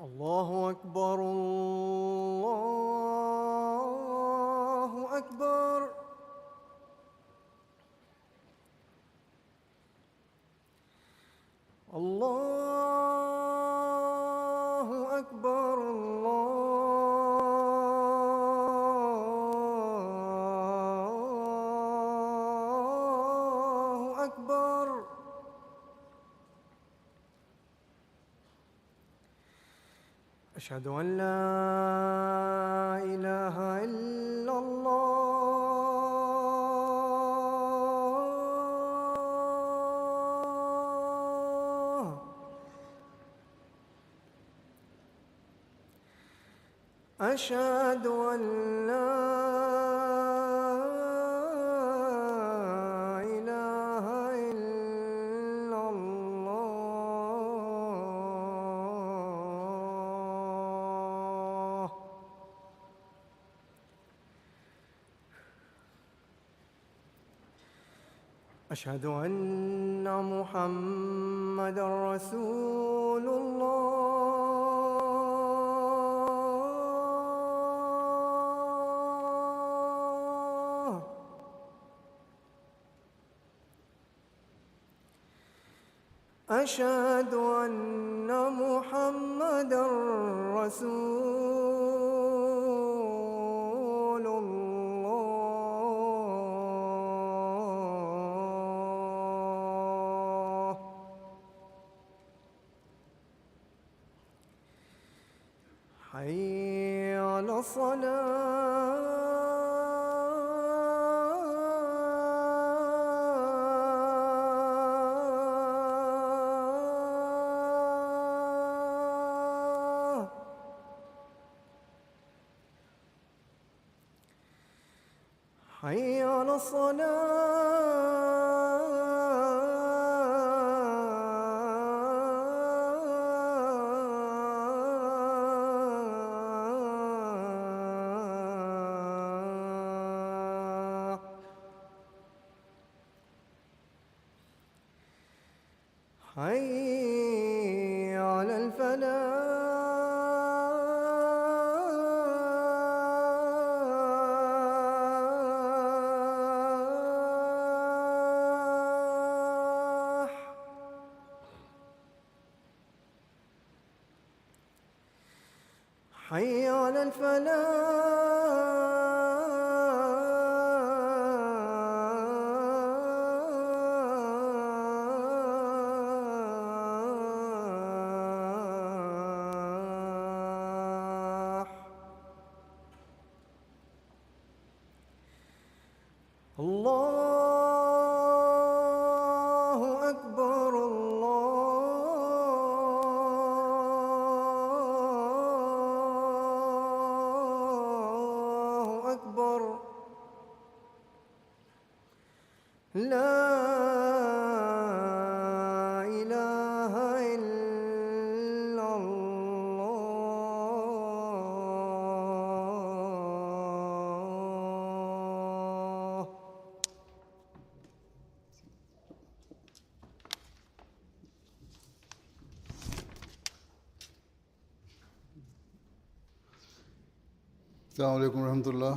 الله أكبر الله أكبر. الله أكبر الله أكبر. أشهد أن لا إله إلا الله. أشهد أن لا إله إلا الله. أشهد أن محمدًا رسول الله. أشهد أن محمدًا رسول الله. حي على الصلاة. حي على الصلاة. حي على الفلاح. حي على الفلاح. الله أكبر الله أكبر. لا إله إلا الله. السلام عليكم ورحمة الله.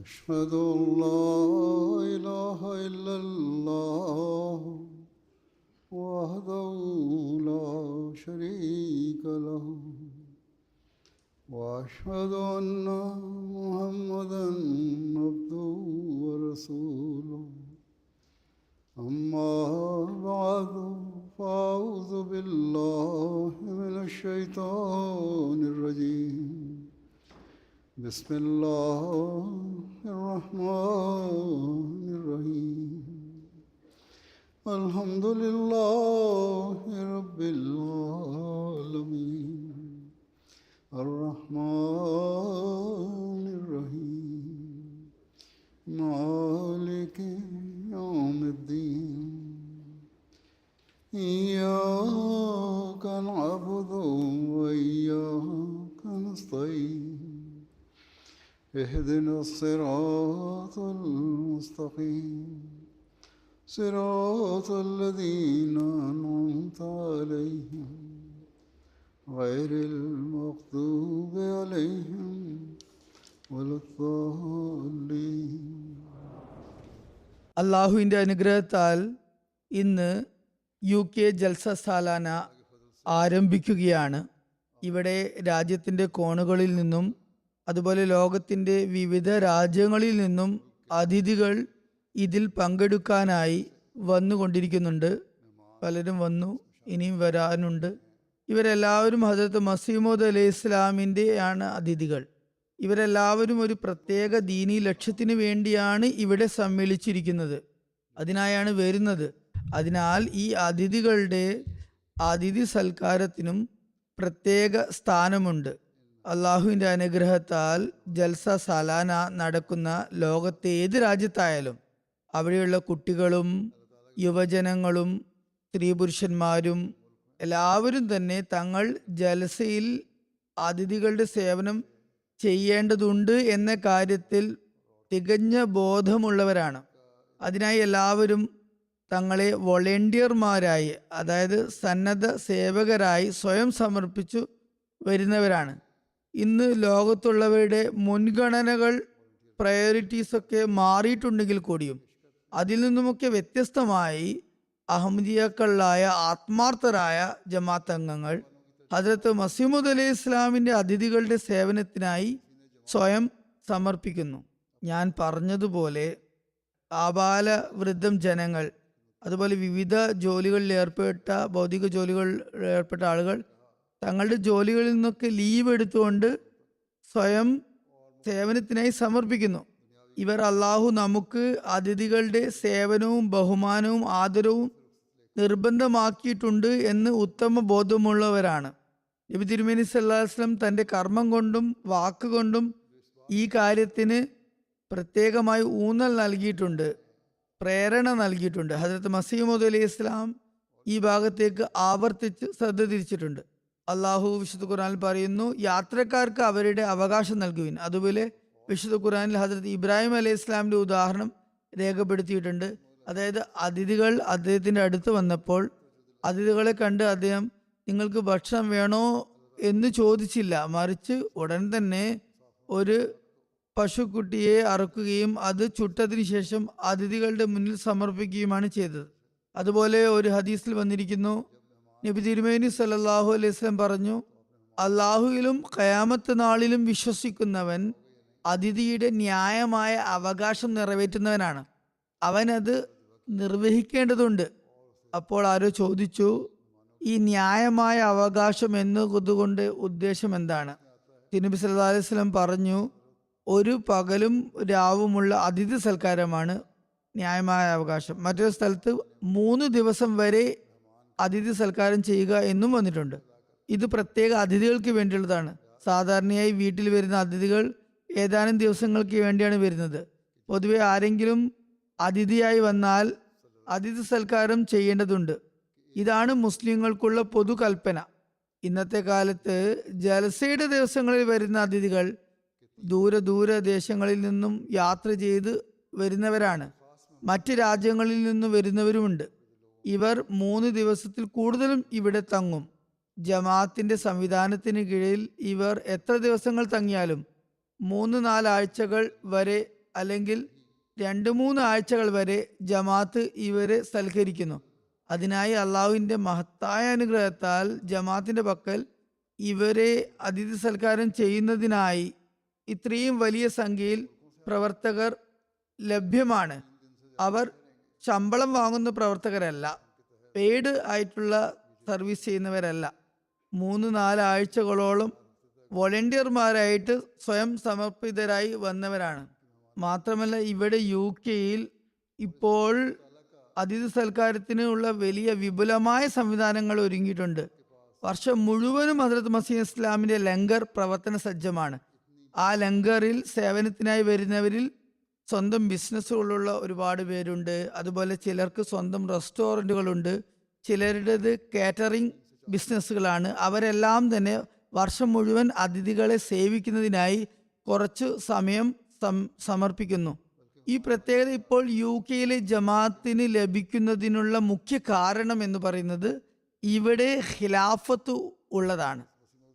أشهد أن لا إله إلا الله وحده لا شريك له وأشهد أن محمدًا عبده ورسوله. أما بعد فأعوذ بالله من الشيطان الرجيم. بسم الله الرحمن الرحيم. الحمد لله رب العالمين الرحمن الرحيم مالك يوم الدين. إياك نعبد وإياك نستعين. اهدنا الصراط المستقيم صراط الذين أنعمت عليهم غير المغضوب عليهم ولا الضالين. അള്ളാഹുവിൻ്റെ അനുഗ്രഹത്താൽ ഇന്ന് UK ജൽസ സാലാന ആരംഭിക്കുകയാണ്. ഇവിടെ രാജ്യത്തിൻ്റെ കോണുകളിൽ നിന്നും അതുപോലെ ലോകത്തിൻ്റെ വിവിധ രാജ്യങ്ങളിൽ നിന്നും അതിഥികൾ ഇതിൽ പങ്കെടുക്കാനായി വന്നുകൊണ്ടിരിക്കുന്നുണ്ട്. പലരും വന്നു, ഇനിയും വരാനുണ്ട്. ഇവരെല്ലാവരും ഹദരത്ത് മസീമോദ് അലൈഹി ഇസ്ലാമിൻ്റെ ആണ് അതിഥികൾ. ഇവരെല്ലാവരും ഒരു പ്രത്യേക ദീനീ ലക്ഷ്യത്തിന് വേണ്ടിയാണ് ഇവിടെ സമ്മേളിച്ചിരിക്കുന്നത്, അതിനായാണ് വരുന്നത്. അതിനാൽ ഈ അതിഥികളുടെ അതിഥി സൽക്കാരത്തിനും പ്രത്യേക സ്ഥാനമുണ്ട്. അള്ളാഹുവിൻ്റെ അനുഗ്രഹത്താൽ ജൽസ സാലാന നടക്കുന്ന ലോകത്തെ ഏത് രാജ്യത്തായാലും അവിടെയുള്ള കുട്ടികളും യുവജനങ്ങളും സ്ത്രീ പുരുഷന്മാരും എല്ലാവരും തന്നെ തങ്ങൾ ജൽസയിൽ അതിഥികളുടെ സേവനം ചെയ്യേണ്ടതുണ്ട് എന്ന കാര്യത്തിൽ തികഞ്ഞ ബോധമുള്ളവരാണ്. അതിനായി എല്ലാവരും തങ്ങളെ വോളണ്ടിയർമാരായി, അതായത് സന്നദ്ധ സേവകരായി സ്വയം സമർപ്പിച്ചു വരുന്നവരാണ്. ഇന്ന് ലോകത്തുള്ളവരുടെ മുൻഗണനകൾ, പ്രയോറിറ്റീസൊക്കെ മാറിയിട്ടുണ്ടെങ്കിൽ കൂടിയും അതിൽ നിന്നുമൊക്കെ വ്യത്യസ്തമായി അഹമ്മദിയാക്കളായ ആത്മാർത്ഥരായ ജമാഅത്ത് അംഗങ്ങൾ ഹദ്രത്ത് മസീമൂദ് അലൈഹി ഇസ്ലാമിൻ്റെ അതിഥികളുടെ സേവനത്തിനായി സ്വയം സമർപ്പിക്കുന്നു. ഞാൻ പറഞ്ഞതുപോലെ ആബാല വൃദ്ധം ജനങ്ങൾ, അതുപോലെ വിവിധ ജോലികളിൽ ഏർപ്പെട്ട, ഭൗതിക ജോലികളിൽ ഏർപ്പെട്ട ആളുകൾ തങ്ങളുടെ ജോലികളിൽ നിന്നൊക്കെ ലീവ് എടുത്തുകൊണ്ട് സ്വയം സേവനത്തിനായി സമർപ്പിക്കുന്നു. ഇവർ അള്ളാഹു നമുക്ക് അതിഥികളുടെ സേവനവും ബഹുമാനവും ആദരവും നിർബന്ധമാക്കിയിട്ടുണ്ട് എന്ന് ഉത്തമ ബോധമുള്ളവരാണ്. നബി തിരുമേനി സല്ലല്ലാഹു അലൈഹി വസല്ലം തൻ്റെ കർമ്മം കൊണ്ടും വാക്കുകൊണ്ടും ഈ കാര്യത്തിന് പ്രത്യേകമായി ഊന്നൽ നൽകിയിട്ടുണ്ട്, പ്രേരണ നൽകിയിട്ടുണ്ട്. ഹദ്രത്ത് മസീഹ് അലൈഹി ഇസ്ലാം ഈ ഭാഗത്തേക്ക് ആവർത്തിച്ച് ശ്രദ്ധ തിരിച്ചിട്ടുണ്ട്. അള്ളാഹു വിശുദ്ധ ഖുർആനിൽ പറയുന്നു, യാത്രക്കാർക്ക് അവരുടെ അവകാശം നൽകുവിൻ. അതുപോലെ വിശുദ്ധ ഖുർആനിൽ ഹദ്രത്ത് ഇബ്രാഹിം അലൈഹി ഇസ്ലാമിൻ്റെ ഉദാഹരണം രേഖപ്പെടുത്തിയിട്ടുണ്ട്. അതായത് അതിഥികൾ അദ്ദേഹത്തിൻ്റെ അടുത്ത് വന്നപ്പോൾ അതിഥികളെ കണ്ട് അദ്ദേഹം നിങ്ങൾക്ക് ഭക്ഷണം വേണോ എന്ന് ചോദിച്ചില്ല, മറിച്ച് ഉടൻ തന്നെ ഒരു പശുക്കുട്ടിയെ അറുക്കുകയും അത് ചുട്ടതിന് ശേഷം അതിഥികളുടെ മുന്നിൽ സമർപ്പിക്കുകയുമാണ് ചെയ്തത്. അതുപോലെ ഒരു ഹദീസിൽ വന്നിരിക്കുന്നു, നബി തിരുമേനി സല്ലല്ലാഹു അലൈഹി വസല്ലം പറഞ്ഞു, അള്ളാഹുവിലും ഖയാമത്ത് നാളിലും വിശ്വസിക്കുന്നവൻ അതിഥിയുടെ ന്യായമായ അവകാശം നിറവേറ്റുന്നവനാണ്, അവനത് നിർവഹിക്കേണ്ടതുണ്ട്. അപ്പോൾ ആരോ ചോദിച്ചു, ഈ ന്യായമായ അവകാശം എന്നതുകൊണ്ട് ഉദ്ദേശം എന്താണ്? തിരുനബി സല്ലല്ലാഹു അലൈഹി വസല്ലം പറഞ്ഞു, ഒരു പകലും രാവുമുള്ള അതിഥി സൽക്കാരമാണ് ന്യായമായ അവകാശം. മറ്റൊരു സ്ഥലത്ത് 3 ദിവസം വരെ അതിഥി സൽക്കാരം ചെയ്യുക എന്നും വന്നിട്ടുണ്ട്. ഇത് പ്രത്യേക അതിഥികൾക്ക് വേണ്ടിയുള്ളതാണ്. സാധാരണയായി വീട്ടിൽ വരുന്ന അതിഥികൾ ഏതാനും ദിവസങ്ങൾക്ക് വേണ്ടിയാണ് വരുന്നത്. പൊതുവെ ആരെങ്കിലും അതിഥിയായി വന്നാൽ അതിഥി സൽക്കാരം ചെയ്യേണ്ടതുണ്ട്. ഇതാണ് മുസ്ലിങ്ങൾക്കുള്ള പൊതു കൽപ്പന. ഇന്നത്തെ കാലത്ത് ജലസയുടെ ദിവസങ്ങളിൽ വരുന്ന അതിഥികൾ ദൂര ദേശങ്ങളിൽ നിന്നും യാത്ര ചെയ്ത് വരുന്നവരാണ്. മറ്റ് രാജ്യങ്ങളിൽ നിന്നും വരുന്നവരുമുണ്ട്. ഇവർ 3 ദിവസത്തിൽ കൂടുതലും ഇവിടെ തങ്ങും. ജമാഅത്തിന്റെ സംവിധാനത്തിന് കീഴിൽ ഇവർ എത്ര ദിവസങ്ങൾ തങ്ങിയാലും 3-4 ആഴ്ചകൾ വരെ അല്ലെങ്കിൽ 2-3 ആഴ്ചകൾ വരെ ജമാഅത്ത് ഇവരെ സൽക്കരിക്കുന്നു. അതിനായി അള്ളാഹുവിൻ്റെ മഹത്തായ അനുഗ്രഹത്താൽ ജമാഅത്തിന്റെ പക്കൽ ഇവരെ അതിഥി സൽക്കാരം ചെയ്യുന്നതിനായി ഇത്രയും വലിയ സംഖ്യയിൽ പ്രവർത്തകർ ലഭ്യമാണ്. അവർ ശമ്പളം വാങ്ങുന്ന പ്രവർത്തകരല്ല, പെയ്ഡ് ആയിട്ടുള്ള സർവീസ് ചെയ്യുന്നവരല്ല. 3-4 ആഴ്ചകളോളം വോളണ്ടിയർമാരായിട്ട് സ്വയം സമർപ്പിതരായി വന്നവരാണ്. മാത്രമല്ല ഇവിടെ UK ഇപ്പോൾ അതിഥി സൽക്കാരത്തിന് ഉള്ള വലിയ വിപുലമായ സംവിധാനങ്ങൾ ഒരുങ്ങിയിട്ടുണ്ട്. വർഷം മുഴുവനും ഹദ്രത്ത് മസീഹ് ഇസ്ലാമിന്റെ ലങ്കർ പ്രവർത്തന സജ്ജമാണ്. ആ ലങ്കറിൽ സേവനത്തിനായി വരുന്നവരിൽ സ്വന്തം ബിസിനസ്സുകളുള്ള ഒരുപാട് പേരുണ്ട്. അതുപോലെ ചിലർക്ക് സ്വന്തം റെസ്റ്റോറൻറ്റുകളുണ്ട്, ചിലരുടേത് കാറ്ററിംഗ് ബിസിനസ്സുകളാണ്. അവരെല്ലാം തന്നെ വർഷം മുഴുവൻ അതിഥികളെ സേവിക്കുന്നതിനായി കുറച്ച് സമയം സമർപ്പിക്കുന്നു. ഈ പ്രത്യേകത ഇപ്പോൾ UK ജമാഅത്തിന് ലഭിക്കുന്നതിനുള്ള മുഖ്യ കാരണം എന്ന് പറയുന്നത് ഇവിടെ ഖിലാഫത്ത് ഉള്ളതാണ്.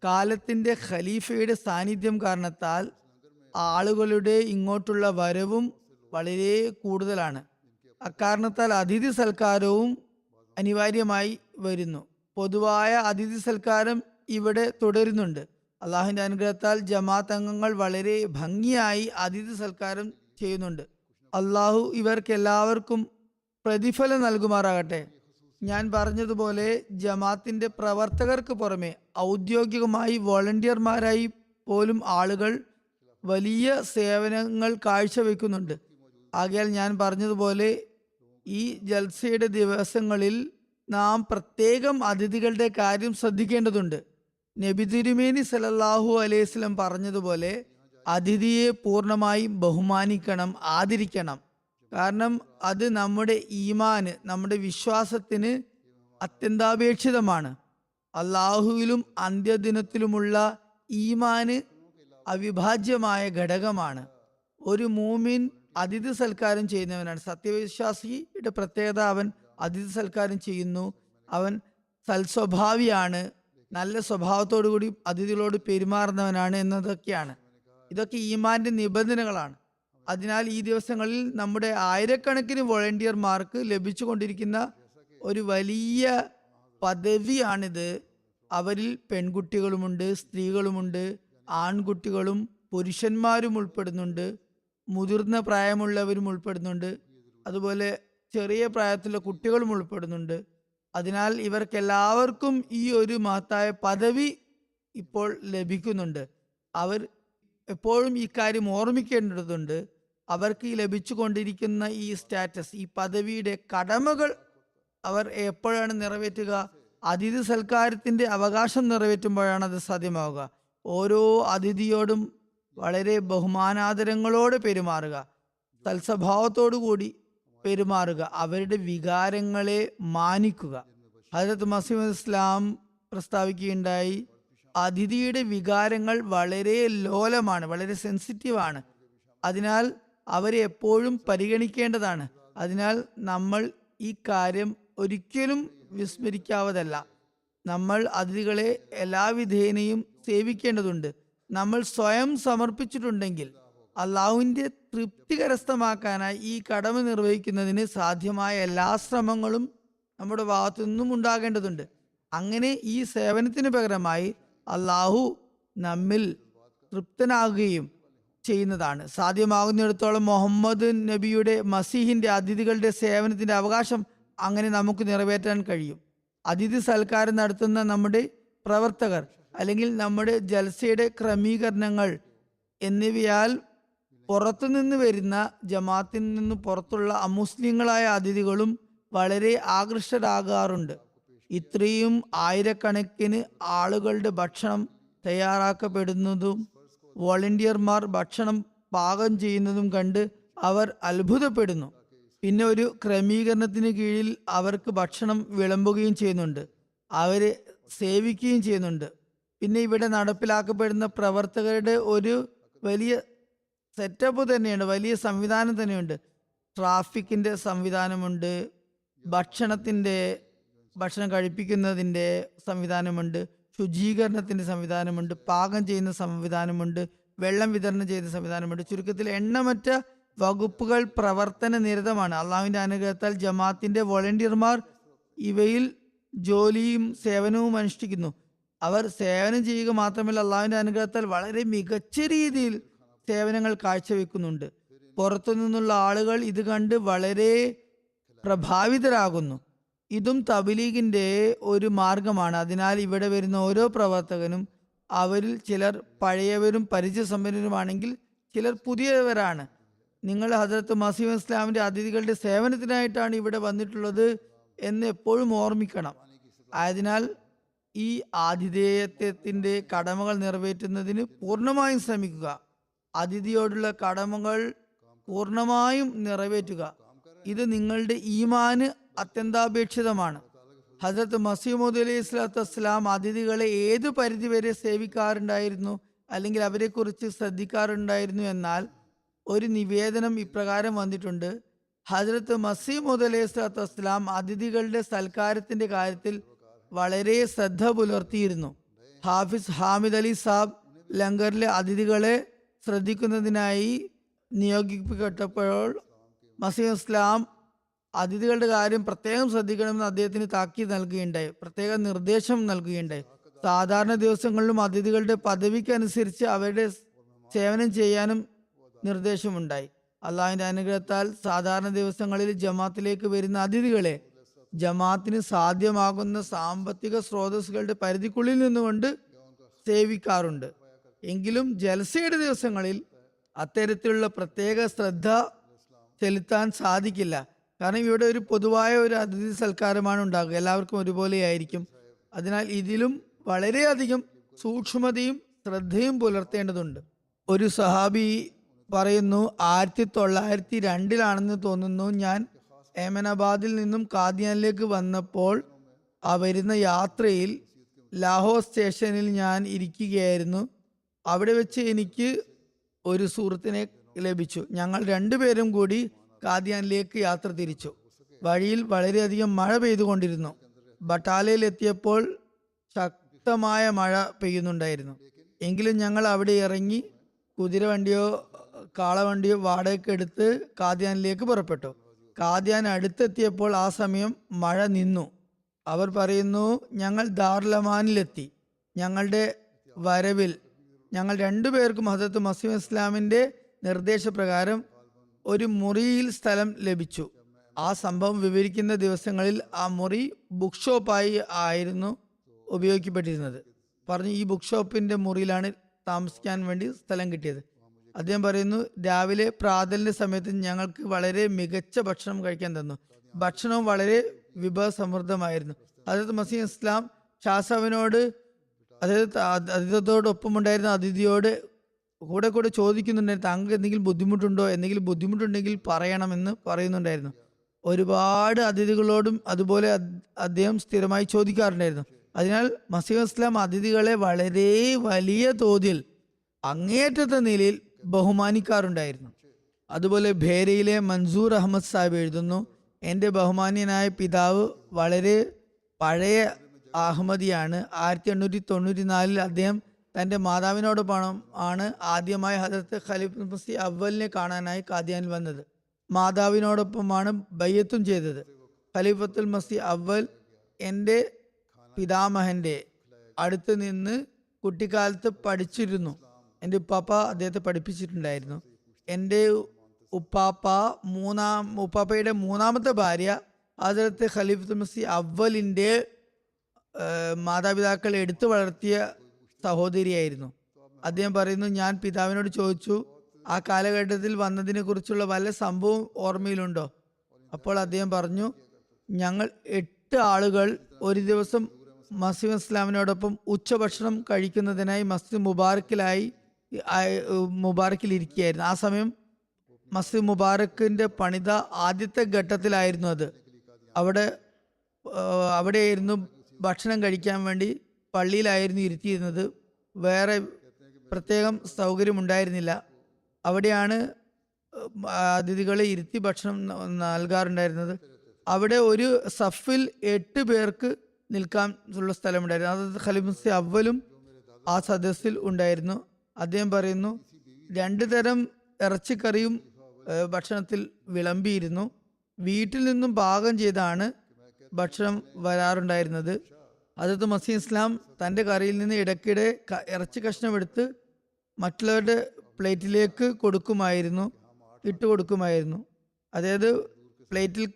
കാലത്തിന്റെ ഖലീഫയുടെ സാന്നിധ്യം കാരണത്താൽ ആളുകളുടെ ഇങ്ങോട്ടുള്ള വരവും വളരെ കൂടുതലാണ്. അക്കാരണത്താൽ അതിഥി സൽക്കാരവും അനിവാര്യമായി വരുന്നു. പൊതുവായ അതിഥി സൽക്കാരം ഇവിടെ തുടരുന്നുണ്ട്. അള്ളാഹുവിന്റെ അനുഗ്രഹത്താൽ ജമാഅത്ത് അംഗങ്ങൾ വളരെ ഭംഗിയായി അതിഥി സൽക്കാരം ചെയ്യുന്നുണ്ട്. അള്ളാഹു ഇവർക്ക് എല്ലാവർക്കും പ്രതിഫലം നൽകുമാറാകട്ടെ. ഞാൻ പറഞ്ഞതുപോലെ ജമാഅത്തിന്റെ പ്രവർത്തകർക്ക് പുറമെ ഔദ്യോഗികമായി വോളണ്ടിയർമാരായി പോലും ആളുകൾ വലിയ സേവനങ്ങൾ കാഴ്ചവെക്കുന്നുണ്ട്. ആകയാൽ ഞാൻ പറഞ്ഞതുപോലെ ഈ ജൽസയുടെ ദിവസങ്ങളിൽ നാം പ്രത്യേകം അതിഥികളുടെ കാര്യം ശ്രദ്ധിക്കേണ്ടതുണ്ട്. നബി തിരുമേനി സല്ലല്ലാഹു അലൈഹി വസല്ലം പറഞ്ഞതുപോലെ അതിഥിയെ പൂർണ്ണമായും ബഹുമാനിക്കണം, ആദരിക്കണം. കാരണം അത് നമ്മുടെ ഈമാന്, നമ്മുടെ വിശ്വാസത്തിന് അത്യന്താപേക്ഷിതമാണ്. അള്ളാഹുവിലും അന്ത്യദിനത്തിലുമുള്ള ഈമാന് അവിഭാജ്യമായ ഘടകമാണ്. ഒരു മൂമിൻ അതിഥി സൽക്കാരം ചെയ്യുന്നവനാണ്. സത്യവിശ്വാസിയുടെ പ്രത്യേകത അവൻ അതിഥി സൽക്കാരം ചെയ്യുന്നു, അവൻ സൽസ്വഭാവിയാണ്, നല്ല സ്വഭാവത്തോടു കൂടി അതിഥികളോട് പെരുമാറുന്നവനാണ് എന്നതൊക്കെയാണ്. ഇതൊക്കെ ഈമാന്റെ നിബന്ധനകളാണ്. അതിനാൽ ഈ ദിവസങ്ങളിൽ നമ്മുടെ ആയിരക്കണക്കിന് വോളണ്ടിയർമാർക്ക് ലഭിച്ചുകൊണ്ടിരിക്കുന്ന ഒരു വലിയ പദവിയാണിത്. അവരിൽ പെൺകുട്ടികളുമുണ്ട്, സ്ത്രീകളുമുണ്ട്, ആൺകുട്ടികളും പുരുഷന്മാരും ഉൾപ്പെടുന്നുണ്ട്, മുതിർന്ന പ്രായമുള്ളവരും ഉൾപ്പെടുന്നുണ്ട്, അതുപോലെ ചെറിയ പ്രായത്തിലുള്ള കുട്ടികളും ഉൾപ്പെടുന്നുണ്ട്. അതിനാൽ ഇവർക്കെല്ലാവർക്കും ഈ ഒരു മഹത്തായ പദവി ഇപ്പോൾ ലഭിക്കുന്നുണ്ട്. അവർ എപ്പോഴും ഈ കാര്യം ഓർമ്മിക്കേണ്ടതുണ്ട്. അവർക്ക് ഈ ലഭിച്ചുകൊണ്ടിരിക്കുന്ന ഈ സ്റ്റാറ്റസ്, ഈ പദവിയുടെ കടമകൾ അവർ എപ്പോഴാണ് നിറവേറ്റുക? അതിഥി സൽക്കാരത്തിന്റെ അവകാശം നിറവേറ്റുമ്പോഴാണ് അത് സാധ്യമാവുക. ഓരോ അതിഥിയോടും വളരെ ബഹുമാനാദരങ്ങളോടെ പെരുമാറുക, തൽസ്വഭാവത്തോടു കൂടി പെരുമാറുക, അവരുടെ വികാരങ്ങളെ മാനിക്കുക. ഹജറത്ത് മസീഹ് ഇസ്ലാം പ്രസ്താവിക്കുകയുണ്ടായി, അതിഥിയുടെ വികാരങ്ങൾ വളരെ ലോലമാണ്, വളരെ സെൻസിറ്റീവാണ്. അതിനാൽ അവരെ എപ്പോഴും പരിഗണിക്കേണ്ടതാണ്. അതിനാൽ നമ്മൾ ഈ കാര്യം ഒരിക്കലും വിസ്മരിക്കാവതല്ല. നമ്മൾ അതിഥികളെ എല്ലാവിധേനയും സേവിക്കേണ്ടതുണ്ട്. നമ്മൾ സ്വയം സമർപ്പിച്ചിട്ടുണ്ടെങ്കിൽ അള്ളാഹുവിന്റെ തൃപ്തി കരസ്ഥമാക്കാനായി ഈ കടമ നിർവഹിക്കുന്നതിന് സാധ്യമായ എല്ലാ ശ്രമങ്ങളും നമ്മുടെ ഭാഗത്തു നിന്നും ഉണ്ടാകേണ്ടതുണ്ട്. അങ്ങനെ ഈ സേവനത്തിന് പകരമായി അള്ളാഹു നമ്മിൽ തൃപ്തനാകുകയും ചെയ്യുന്നതാണ്. സാധ്യമാകുന്നിടത്തോളം മുഹമ്മദ് നബിയുടെ മസീഹിന്റെ അതിഥികളുടെ സേവനത്തിന്റെ അവകാശം അങ്ങനെ നമുക്ക് നിറവേറ്റാൻ കഴിയും. അതിഥി സൽക്കാരം നടത്തുന്ന നമ്മുടെ പ്രവർത്തകർ അല്ലെങ്കിൽ നമ്മുടെ ജൽസയുടെ ക്രമീകരണങ്ങൾ എന്നിവയാൽ പുറത്തുനിന്ന് വരുന്ന ജമാഅത്തിൽ നിന്ന് പുറത്തുള്ള അമുസ്ലിങ്ങളായ അതിഥികളും വളരെ ആകൃഷ്ടരാകാറുണ്ട്. ഇത്രയും ആയിരക്കണക്കിന് ആളുകളുടെ ഭക്ഷണം തയ്യാറാക്കപ്പെടുന്നതും വോളണ്ടിയർമാർ ഭക്ഷണം പാകം ചെയ്യുന്നതും കണ്ട് അവർ അത്ഭുതപ്പെടുന്നു. പിന്നെ ഒരു ക്രമീകരണത്തിന് കീഴിൽ അവർക്ക് ഭക്ഷണം വിളമ്പുകയും ചെയ്യുന്നുണ്ട്, അവരെ സേവിക്കുകയും ചെയ്യുന്നുണ്ട്. പിന്നെ ഇവിടെ നടപ്പിലാക്കപ്പെടുന്ന പ്രവർത്തകരുടെ ഒരു വലിയ സെറ്റപ്പ് തന്നെയുണ്ട്, വലിയ സംവിധാനം തന്നെയുണ്ട്. ട്രാഫിക്കിന്റെ സംവിധാനമുണ്ട്, ഭക്ഷണം കഴിപ്പിക്കുന്നതിൻ്റെ സംവിധാനമുണ്ട്, ശുചീകരണത്തിന്റെ സംവിധാനമുണ്ട്, പാകം ചെയ്യുന്ന സംവിധാനമുണ്ട്, വെള്ളം വിതരണം ചെയ്യുന്ന സംവിധാനമുണ്ട്. ചുരുക്കത്തിൽ എണ്ണമറ്റ വകുപ്പുകൾ പ്രവർത്തന നിരതമാണ്. അള്ളാഹുവിന്റെ അനുഗ്രഹത്താൽ ജമാഅത്തിന്റെ വോളണ്ടിയർമാർ ഇവയിൽ ജോലിയും സേവനവും അനുഷ്ഠിക്കുന്നു. അവർ സേവനം ചെയ്യുക മാത്രമല്ല, അള്ളാഹുവിന്റെ അനുഗ്രഹത്താൽ വളരെ മികച്ച രീതിയിൽ സേവനങ്ങൾ കാഴ്ചവെക്കുന്നുണ്ട്. പുറത്തു നിന്നുള്ള ആളുകൾ ഇത് കണ്ട് വളരെ പ്രഭാവിതരാകുന്നു. ഇതും തബ്ലീഗിന്റെ ഒരു മാർഗമാണ്. അതിനാൽ ഇവിടെ വരുന്ന ഓരോ പ്രവർത്തകനും അവരിൽ ചിലർ പഴയവരും പരിചയസമ്പന്നരുമാണെങ്കിൽ ചിലർ പുതിയവരാണ്. നിങ്ങൾ ഹദ്റത്ത് മസീഹ് ഇസ്ലാമിന്റെ അതിഥികളുടെ സേവനത്തിനായിട്ടാണ് ഇവിടെ വന്നിട്ടുള്ളത് എന്ന് എപ്പോഴും ഓർമ്മിക്കണം. ആയതിനാൽ ഈ ആതിഥേയത്വത്തിന്റെ കടമകൾ നിറവേറ്റുന്നതിന് പൂർണ്ണമായും ശ്രമിക്കുക. അതിഥിയോടുള്ള കടമകൾ പൂർണ്ണമായും നിറവേറ്റുക. ഇത് നിങ്ങളുടെ ഈമാന് അത്യന്താപേക്ഷിതമാണ്. ഹസ്രത്ത് മസീഹ് അലൈഹി സ്വലാത്തു വസ്സലാം അതിഥികളെ ഏതു പരിധിവരെ സേവിക്കാറുണ്ടായിരുന്നു അല്ലെങ്കിൽ അവരെക്കുറിച്ച് ശ്രദ്ധിക്കാറുണ്ടായിരുന്നു എന്നാൽ ഒരു നിവേദനം ഇപ്രകാരം വന്നിട്ടുണ്ട്. ഹസ്രത്ത് മസീഹ് അലൈഹി സ്വലാത്തു വസ്സലാം അതിഥികളുടെ സൽക്കാരത്തിന്റെ കാര്യത്തിൽ വളരെ ശ്രദ്ധ പുലർത്തിയിരുന്നു. ഹാഫിസ് ഹാമിദ് അലി സാബ് ലങ്കറിലെ അതിഥികളെ ശ്രദ്ധിക്കുന്നതിനായി നിയോഗിക്കപ്പെട്ടപ്പോൾ മസീഹ് ഇസ്ലാം അതിഥികളുടെ കാര്യം പ്രത്യേകം ശ്രദ്ധിക്കണമെന്ന് അദ്ദേഹത്തിന് താക്കീത് നൽകുകയുണ്ടായി, പ്രത്യേക നിർദ്ദേശം നൽകുകയുണ്ടായി. സാധാരണ ദിവസങ്ങളിലും അതിഥികളുടെ പദവിക്കനുസരിച്ച് അവരുടെ സേവനം ചെയ്യാനും നിർദ്ദേശമുണ്ടായി. അള്ളാഹുവിന്റെ അനുഗ്രഹത്താൽ സാധാരണ ദിവസങ്ങളിൽ ജമാഅത്തിലേക്ക് വരുന്ന അതിഥികളെ ജമാഅത്തിന് സാധ്യമാകുന്ന സാമ്പത്തിക സ്രോതസ്സുകളുടെ പരിധിക്കുള്ളിൽ നിന്നുകൊണ്ട് സേവിക്കാറുണ്ട്. എങ്കിലും ജൽസയുടെ ദിവസങ്ങളിൽ അത്തരത്തിലുള്ള പ്രത്യേക ശ്രദ്ധ ചെലുത്താൻ സാധിക്കില്ല. കാരണം ഇവിടെ ഒരു പൊതുവായ ഒരു അതിഥി സൽക്കാരമാണ് ഉണ്ടാകുക, എല്ലാവർക്കും ഒരുപോലെയായിരിക്കും. അതിനാൽ ഇതിലും വളരെയധികം സൂക്ഷ്മതയും ശ്രദ്ധയും പുലർത്തേണ്ടതുണ്ട്. ഒരു സഹാബി പറയുന്നു, 1902 തോന്നുന്നു, ഞാൻ ഏമനാബാദിൽ നിന്നും കാദിയാനിലേക്ക് വന്നപ്പോൾ ആ വരുന്ന യാത്രയിൽ ലാഹോർ സ്റ്റേഷനിൽ ഞാൻ ഇരിക്കുകയായിരുന്നു. അവിടെ വെച്ച് എനിക്ക് ഒരു സുഹൃത്തിനെ ലഭിച്ചു. ഞങ്ങൾ രണ്ടുപേരും കൂടി കാദിയാനിലേക്ക് യാത്ര തിരിച്ചു. വഴിയിൽ വളരെയധികം മഴ പെയ്തുകൊണ്ടിരുന്നു. ബട്ടാലയിൽ എത്തിയപ്പോൾ ശക്തമായ മഴ പെയ്യുന്നുണ്ടായിരുന്നു. എങ്കിലും ഞങ്ങൾ അവിടെ ഇറങ്ങി കുതിരവണ്ടിയോ കാളവണ്ടിയോ വാടകയ്ക്ക് എടുത്ത് കാദിയാനിലേക്ക് പുറപ്പെട്ടു. കാദിയാൻ അടുത്തെത്തിയപ്പോൾ ആ സമയം മഴ നിന്നു. അവർ പറയുന്നു, ഞങ്ങൾ ദാറുലമാനിലെത്തി. ഞങ്ങളുടെ വരവിൽ ഞങ്ങൾ രണ്ടുപേർക്കും ഹസ്രത്ത് മസീഹ് ഇസ്ലാമിന്റെ നിർദ്ദേശപ്രകാരം ഒരു മുറിയിൽ സ്ഥലം ലഭിച്ചു. ആ സംഭവം വിവരിക്കുന്ന ദിവസങ്ങളിൽ ആ മുറി ബുക്ക് ഷോപ്പായി ആയിരുന്നു ഉപയോഗിക്കപ്പെട്ടിരുന്നത്. പറഞ്ഞു, ഈ ബുക്ക് ഷോപ്പിന്റെ മുറിയിലാണ് താമസിക്കാൻ വേണ്ടി സ്ഥലം കിട്ടിയത്. അദ്ദേഹം പറയുന്നു, രാവിലെ പ്രാതലിന്റെ സമയത്ത് ഞങ്ങൾക്ക് വളരെ മികച്ച ഭക്ഷണം കഴിക്കാൻ തന്നു. ഭക്ഷണവും വളരെ വിഭവസമൃദ്ധമായിരുന്നു. ഹസ്രത്ത് മസീഹ് ഇസ്ലാം ഷാസാവിനോട്, അതായത് അദ്ദേഹത്തോടൊപ്പം ഉണ്ടായിരുന്ന അതിഥിയോട് കൂടെ കൂടെ ചോദിക്കുന്നുണ്ടായിരുന്നു, താങ്കൾക്ക് എന്തെങ്കിലും ബുദ്ധിമുട്ടുണ്ടോ, എന്തെങ്കിലും ബുദ്ധിമുട്ടുണ്ടെങ്കിൽ പറയണമെന്ന് പറയുന്നുണ്ടായിരുന്നു. ഒരുപാട് അതിഥികളോടും അതുപോലെ അദ്ദേഹം സ്ഥിരമായി ചോദിക്കാറുണ്ടായിരുന്നു. അതിനാൽ മസീഹ് ഇസ്ലാം അതിഥികളെ വളരെ വലിയ തോതിൽ അങ്ങേയറ്റത്തെ നിലയിൽ ബഹുമാനിക്കാറുണ്ടായിരുന്നു. അതുപോലെ ഭേരയിലെ മൻസൂർ അഹമ്മദ് സാഹിബ് എഴുതുന്നു, എൻ്റെ ബഹുമാന്യനായ പിതാവ് വളരെ പഴയ അഹമ്മദിയാണ്. 1894 അദ്ദേഹം തൻ്റെ മാതാവിനോടൊപ്പം ആണ് ആദ്യമായി ഹദരത്ത് ഖലീഫത്തുൽ മസീഹ് അവലിനെ കാണാനായി കാദിയാനിൽ വന്നത്. മാതാവിനോടൊപ്പമാണ് ബയ്യത്തും ചെയ്തത്. ഖലീഫത്തുൽ മസീഹ് അവൽ എൻ്റെ പിതാമഹൻ്റെ അടുത്ത് നിന്ന് കുട്ടിക്കാലത്ത് പഠിച്ചിരുന്നു. എൻ്റെ ഉപ്പാപ്പ അദ്ദേഹത്തെ പഠിപ്പിച്ചിട്ടുണ്ടായിരുന്നു. എൻ്റെ ഉപ്പാപ്പയുടെ മൂന്നാമത്തെ ഭാര്യ ഹദരത്ത് ഖലീഫത്തുൽ മസീഹ് അവലിൻ്റെ മാതാപിതാക്കൾ എടുത്തു വളർത്തിയ സഹോദരിയായിരുന്നു. അദ്ദേഹം പറയുന്നു, ഞാൻ പിതാവിനോട് ചോദിച്ചു, ആ കാലഘട്ടത്തിൽ വന്നതിനെ കുറിച്ചുള്ള വല്ല സംഭവം ഓർമ്മയിലുണ്ടോ? അപ്പോൾ അദ്ദേഹം പറഞ്ഞു, ഞങ്ങൾ 8 ആളുകൾ ഒരു ദിവസം മസീഹ് ഇസ്ലാമിനോടൊപ്പം ഉച്ചഭക്ഷണം കഴിക്കുന്നതിനായി മസ്ജിദ് മുബാറക്കിൽ ഇരിക്കുകയായിരുന്നു. ആ സമയം മസ്ജിദ് മുബാറക്കിന്റെ പണിത ആദ്യത്തെ ഘട്ടത്തിലായിരുന്നു അത്. അവിടെയായിരുന്നു ഭക്ഷണം കഴിക്കാൻ വേണ്ടി പള്ളിയിലായിരുന്നു ഇരുത്തിയിരുന്നത്. വേറെ പ്രത്യേകം സൗകര്യം ഉണ്ടായിരുന്നില്ല. അവിടെയാണ് അതിഥികളെ ഇരുത്തി ഭക്ഷണം നൽകാറുണ്ടായിരുന്നത്. അവിടെ ഒരു സഫിൽ 8 പേർക്ക് നിൽക്കാൻ ഉള്ള സ്ഥലമുണ്ടായിരുന്നു. അതായത് ഖലീഫത്തുൽ മസീഹ് അവലും ആ സദസ്സിൽ ഉണ്ടായിരുന്നു. അദ്ദേഹം പറയുന്നു, 2 തരം ഇറച്ചിക്കറിയും ഭക്ഷണത്തിൽ വിളമ്പിയിരുന്നു. വീട്ടിൽ നിന്നും പാകം ചെയ്താണ് ഭക്ഷണം വരാറുണ്ടായിരുന്നത്. ഹദരത്ത് മസീഹ് ഇസ്ലാം തൻ്റെ കറിയിൽ നിന്ന് ഇടയ്ക്കിടെ ഇറച്ചി കഷ്ണം എടുത്ത് മറ്റുള്ളവരുടെ പ്ലേറ്റിലേക്ക് ഇട്ട് കൊടുക്കുമായിരുന്നു. അതായത് പ്ലേറ്റിൽ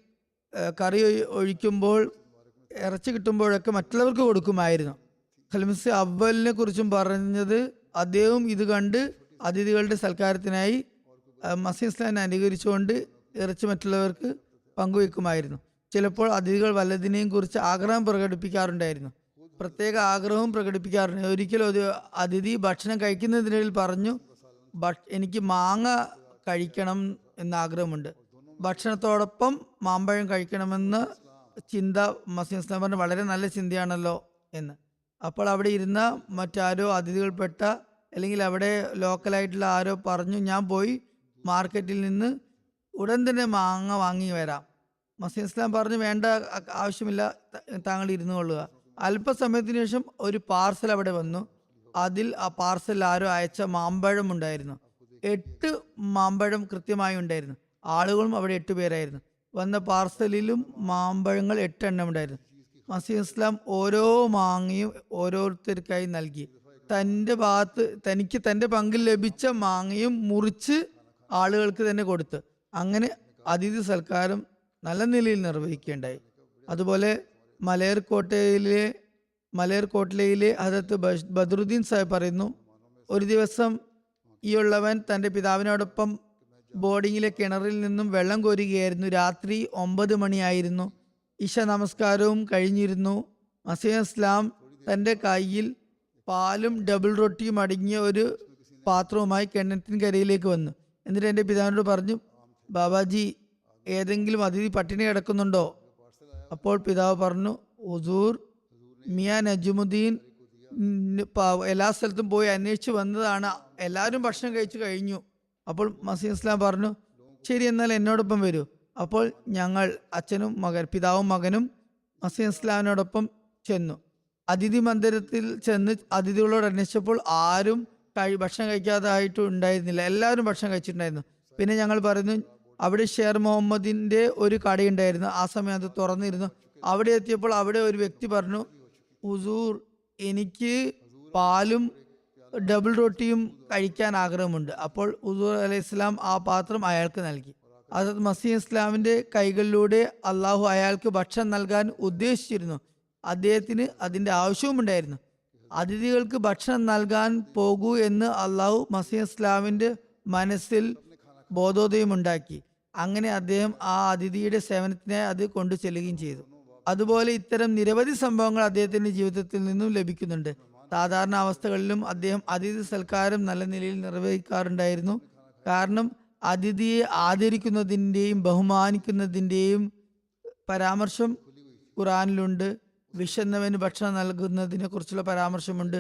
കറി ഒഴിക്കുമ്പോൾ ഇറച്ചി കിട്ടുമ്പോഴൊക്കെ മറ്റുള്ളവർക്ക് കൊടുക്കുമായിരുന്നു. ഖലീഫത്തുൽ അവലിനെ കുറിച്ചും പറഞ്ഞത്, അദ്ദേഹം ഇത് കണ്ട് അതിഥികളുടെ സൽക്കാരത്തിനായി മസീഹ് ഇസ്ലാമിനെ അനുകരിച്ചുകൊണ്ട് ഇറച്ചി മറ്റുള്ളവർക്ക് പങ്കുവെക്കുമായിരുന്നു. ചിലപ്പോൾ അതിഥികൾ വല്ലതിനെയും കുറിച്ച് ആഗ്രഹം പ്രകടിപ്പിക്കാറുണ്ടായിരുന്നു. പ്രത്യേക ആഗ്രഹവും പ്രകടിപ്പിക്കാറുണ്ട്. ഒരിക്കലും ഒരു അതിഥി ഭക്ഷണം കഴിക്കുന്നതിനിടയിൽ പറഞ്ഞു, എനിക്ക് മാങ്ങ കഴിക്കണം എന്ന ആഗ്രഹമുണ്ട്, ഭക്ഷണത്തോടൊപ്പം മാമ്പഴം കഴിക്കണമെന്ന് ചിന്ത മസീഹ് ഇസ്ലാം പറഞ്ഞു, വളരെ നല്ല ചിന്തയാണല്ലോ എന്ന്. അപ്പോൾ അവിടെ ഇരുന്ന മറ്റാരോ അതിഥികൾപ്പെട്ട അല്ലെങ്കിൽ അവിടെ ലോക്കലായിട്ടുള്ള ആരോ പറഞ്ഞു, ഞാൻ പോയി മാർക്കറ്റിൽ നിന്ന് ഉടൻ തന്നെ മാങ്ങ വാങ്ങി വരാം. മസീഹ് ഇസ്ലാം പറഞ്ഞു, വേണ്ട, ആവശ്യമില്ല, താങ്കൾ ഇരുന്നു കൊള്ളുക. അല്പസമയത്തിന് ശേഷം ഒരു പാർസൽ അവിടെ വന്നു. അതിൽ ആ പാർസൽ ആരോ അയച്ച മാമ്പഴം ഉണ്ടായിരുന്നു. 8 മാമ്പഴം കൃത്യമായി ഉണ്ടായിരുന്നു. ആളുകളും അവിടെ 8 പേരായിരുന്നു. വന്ന പാർസലിലും മാമ്പഴങ്ങൾ 8 എണ്ണം ഉണ്ടായിരുന്നു. മസീഹ് ഇസ്ലാം ഓരോ മാങ്ങയും ഓരോരുത്തർക്കായി നൽകി. തനിക്ക് തന്റെ പങ്കിൽ ലഭിച്ച മാങ്ങയും മുറിച്ച് ആളുകൾക്ക് തന്നെ കൊടുത്ത്. അങ്ങനെ അതിഥി സൽക്കാരം നല്ല നിലയിൽ നിർവഹിക്കുകയുണ്ടായി. അതുപോലെ മലയർകോട്ട്ലയിലെ ഹദരത്ത് ബദ്രുദ്ദീൻ സാഹിബ് പറയുന്നു, ഒരു ദിവസം ഈ ഉള്ളവൻ തന്റെ പിതാവിനോടൊപ്പം ബോർഡിങ്ങിലെ കിണറിൽ നിന്നും വെള്ളം കോരുകയായിരുന്നു. രാത്രി 9 മണിയായിരുന്നു. ഇശ നമസ്കാരവും കഴിഞ്ഞിരുന്നു. മസീഹ് ഇസ്ലാം തന്റെ കയ്യിൽ പാലും ഡബിൾ റൊട്ടിയും അടങ്ങിയ ഒരു പാത്രവുമായി കിണറ്റിൻകരയിലേക്ക് വന്നു. എന്നിട്ട് എൻ്റെ പിതാവിനോട് പറഞ്ഞു, ബാബാജി, ഏതെങ്കിലും അതിഥി പട്ടിണി കിടക്കുന്നുണ്ടോ? അപ്പോൾ പിതാവ് പറഞ്ഞു, ഹുസൂർ, മിയാ നജുമുദ്ദീൻ എല്ലാ സ്ഥലത്തും പോയി അന്വേഷിച്ച് വന്നതാണ്, എല്ലാവരും ഭക്ഷണം കഴിച്ചു കഴിഞ്ഞു. അപ്പോൾ മസീഹ് ഇസ്ലാം പറഞ്ഞു, ശരി, എന്നാൽ എന്നോടൊപ്പം വരൂ. അപ്പോൾ ഞങ്ങൾ പിതാവും മകനും മസീഹ് ഇസ്ലാമിനോടൊപ്പം ചെന്നു. അതിഥി മന്ദിരത്തിൽ ചെന്ന് അതിഥികളോട് അന്വേഷിച്ചപ്പോൾ ആരും ഭക്ഷണം കഴിക്കാതായിട്ട് ഉണ്ടായിരുന്നില്ല. എല്ലാവരും ഭക്ഷണം കഴിച്ചിട്ടുണ്ടായിരുന്നു. പിന്നെ ഞങ്ങൾ പറയുന്നു, അവിടെ ഷേർ മുഹമ്മദിന്റെ ഒരു കടയുണ്ടായിരുന്നു. ആ സമയം അത് തുറന്നിരുന്നു. അവിടെ എത്തിയപ്പോൾ അവിടെ ഒരു വ്യക്തി പറഞ്ഞു, ഹുസൂർ, എനിക്ക് പാലും ഡബിൾ റൊട്ടിയും കഴിക്കാൻ ആഗ്രഹമുണ്ട്. അപ്പോൾ ഹുസൂർ അലൈഹി ഇസ്ലാം ആ പാത്രം അയാൾക്ക് നൽകി. ഹദരത്ത് മസീഹ് ഇസ്ലാമിന്റെ കൈകളിലൂടെ അള്ളാഹു അയാൾക്ക് ഭക്ഷണം നൽകാൻ ഉദ്ദേശിച്ചിരുന്നു. അദ്ദേഹത്തിന് അതിന്റെ ആവശ്യവും ഉണ്ടായിരുന്നു. അതിഥികൾക്ക് ഭക്ഷണം നൽകാൻ പോകൂ എന്ന് അള്ളാഹു മസീഹ് ഇസ്ലാമിന്റെ മനസ്സിൽ ബോധോദയം ഉണ്ടാക്കി. അങ്ങനെ അദ്ദേഹം ആ അതിഥിയുടെ സേവനത്തിനായി അത് കൊണ്ടു ചെല്ലുകയും ചെയ്തു. അതുപോലെ ഇത്തരം നിരവധി സംഭവങ്ങൾ അദ്ദേഹത്തിന്റെ ജീവിതത്തിൽ നിന്നും ലഭിക്കുന്നുണ്ട്. സാധാരണ അവസ്ഥകളിലും അദ്ദേഹം അതിഥി സൽക്കാരം നല്ല നിലയിൽ നിർവഹിക്കാറുണ്ടായിരുന്നു. കാരണം അതിഥിയെ ആദരിക്കുന്നതിൻ്റെയും ബഹുമാനിക്കുന്നതിൻ്റെയും പരാമർശം ഖുറാനിലുണ്ട്. വിശന്നവന് ഭക്ഷണം നൽകുന്നതിനെ കുറിച്ചുള്ള പരാമർശമുണ്ട്.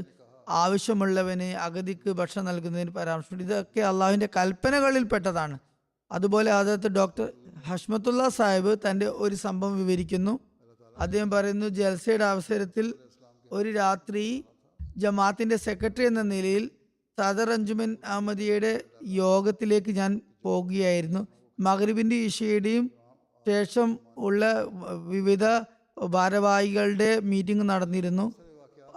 ആവശ്യമുള്ളവന്, അഗതിക്ക് ഭക്ഷണം നൽകുന്നതിന് പരാമർശമുണ്ട്. ഇതൊക്കെ അള്ളാഹുവിന്റെ കൽപ്പനകളിൽ പെട്ടതാണ്. അതുപോലെ ഹദരത്ത് ഡോക്ടർ ഹഷ്മത്തുള്ള സാഹിബ് തന്റെ ഒരു സംഭവം വിവരിക്കുന്നു. അദ്ദേഹം പറയുന്നു, ജൽസയുടെ അവസരത്തിൽ ഒരു രാത്രി ജമാഅത്തിന്റെ സെക്രട്ടറി എന്ന നിലയിൽ സദർ അഞ്ജുമൻ അഹമ്മദിയയുടെ യോഗത്തിലേക്ക് ഞാൻ പോകുകയായിരുന്നു. മഗ്രിബിന്റെ ഇഷയുടെയും ശേഷം ഉള്ള വിവിധ ഭാരവാഹികളുടെ മീറ്റിംഗ് നടന്നിരുന്നു.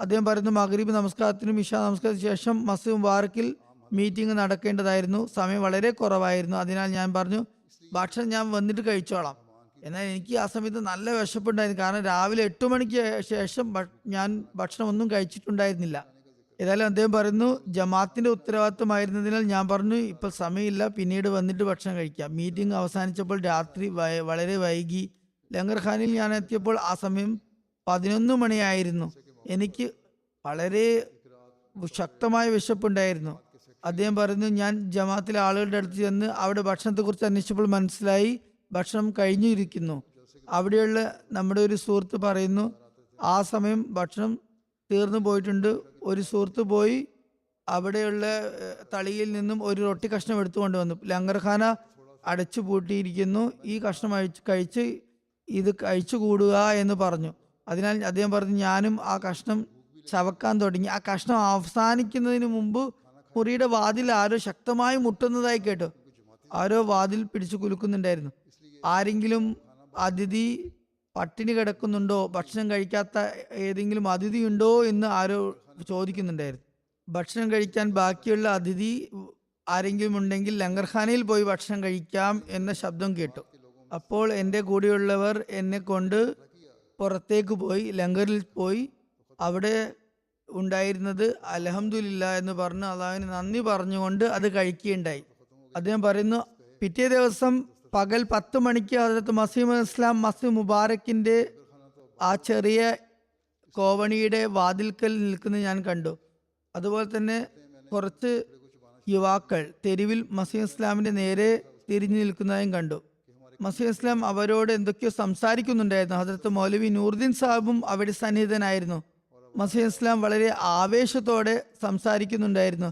അദ്ദേഹം പറയുന്നു, മഗ്രിബ് നമസ്കാരത്തിനും ഇഷ നമസ്കാരത്തിനു ശേഷം മസ്ജിദ് മുബാറക്കിൽ മീറ്റിംഗ് നടക്കേണ്ടതായിരുന്നു. സമയം വളരെ കുറവായിരുന്നു. അതിനാൽ ഞാൻ പറഞ്ഞു, ഭക്ഷണം ഞാൻ വന്നിട്ട് കഴിച്ചോളാം. എന്നാൽ എനിക്ക് ആ സമയത്ത് നല്ല വിശപ്പുണ്ടായിരുന്നു. കാരണം രാവിലെ 8 മണിക്ക് ശേഷം ഞാൻ ഭക്ഷണം ഒന്നും കഴിച്ചിട്ടുണ്ടായിരുന്നില്ല. ഏതായാലും അദ്ദേഹം പറയുന്നു, ജമാഅത്തിന്റെ ഉത്തരവാദിത്തമായിരുന്നതിനാൽ ഞാൻ പറഞ്ഞു, ഇപ്പൊ സമയമില്ല, പിന്നീട് വന്നിട്ട് ഭക്ഷണം കഴിക്കാം. മീറ്റിംഗ് അവസാനിച്ചപ്പോൾ രാത്രി വളരെ വൈകി. ലങ്കർ ഖാനിൽ ഞാൻ എത്തിയപ്പോൾ ആ സമയം 11 മണിയായിരുന്നു. എനിക്ക് വളരെ ശക്തമായ വിശപ്പുണ്ടായിരുന്നു. അദ്ദേഹം പറയുന്നു, ഞാൻ ജമാഅത്തിലെ ആളുകളുടെ അടുത്ത് ചെന്ന് അവിടെ ഭക്ഷണത്തെക്കുറിച്ച് അന്വേഷിച്ചപ്പോൾ മനസ്സിലായി ഭക്ഷണം കഴിഞ്ഞിരിക്കുന്നു. അവിടെയുള്ള നമ്മുടെ ഒരു സുഹൃത്ത് പറയുന്നു, ആ സമയം ഭക്ഷണം തീർന്നു പോയിട്ടുണ്ട്. ഒരു സുഹൃത്ത് പോയി അവിടെയുള്ള തളിയിൽ നിന്നും ഒരു റൊട്ടി കഷ്ണം എടുത്തുകൊണ്ട് വന്നു. ലങ്കർഖാന അടച്ചു പൂട്ടിയിരിക്കുന്നു, ഈ കഷ്ണം കഴിച്ച് ഇത് കഴിച്ചു കൂടുക എന്ന് പറഞ്ഞു. അതിനാൽ അദ്ദേഹം പറഞ്ഞു, ഞാനും ആ കഷ്ണം ചവക്കാൻ തുടങ്ങി. ആ കഷ്ണം അവസാനിക്കുന്നതിന് മുമ്പ് മുറിയുടെ വാതിൽ ആരോ ശക്തമായി മുട്ടുന്നതായി കേട്ടു. ആരോ വാതിൽ പിടിച്ചു കുലുക്കുന്നുണ്ടായിരുന്നു. ആരെങ്കിലും അതിഥി പട്ടിണി കിടക്കുന്നുണ്ടോ, ഭക്ഷണം കഴിക്കാത്ത ഏതെങ്കിലും അതിഥി ഉണ്ടോ എന്ന് ആരോ ചോദിക്കുന്നുണ്ടായിരുന്നു. ഭക്ഷണം കഴിക്കാൻ ബാക്കിയുള്ള അതിഥി ആരെങ്കിലും ഉണ്ടെങ്കിൽ ലങ്കർഖാനയിൽ പോയി ഭക്ഷണം കഴിക്കാം എന്ന ശബ്ദം കേട്ടു. അപ്പോൾ എൻ്റെ കൂടെയുള്ളവർ എന്നെ കൊണ്ട് പുറത്തേക്ക് പോയി, ലങ്കറിൽ പോയി. അവിടെ ഉണ്ടായിരുന്നത് അൽഹംദുലില്ലാ എന്ന് പറഞ്ഞ് അള്ളാഹുവിന് നന്ദി പറഞ്ഞുകൊണ്ട് അത് കഴിക്കുകയുണ്ടായി. അദ്ദേഹം പറയുന്നു, പിറ്റേ ദിവസം പകൽ 10 മണിക്ക് ഹദരത്ത് മസീഹ് ഇസ്ലാം മസ്ജിദ് മുബാറക്കിന്റെ ആ ചെറിയ കോവണിയുടെ വാതിൽക്കൽ നിൽക്കുന്നത് ഞാൻ കണ്ടു. അതുപോലെ തന്നെ കുറച്ച് യുവാക്കൾ തെരുവിൽ മസീഹ് ഇസ്ലാമിന്റെ നേരെ തിരിഞ്ഞു നിൽക്കുന്നതായും കണ്ടു. മസീഹ് ഇസ്ലാം അവരോട് എന്തൊക്കെയോ സംസാരിക്കുന്നുണ്ടായിരുന്നു. ഹദരത്ത് മൗലവി നൂറുദ്ദീൻ സാഹിബും അവിടെ സന്നിഹിതനായിരുന്നു. മസീഹ് ഇസ്ലാം വളരെ ആവേശത്തോടെ സംസാരിക്കുന്നുണ്ടായിരുന്നു.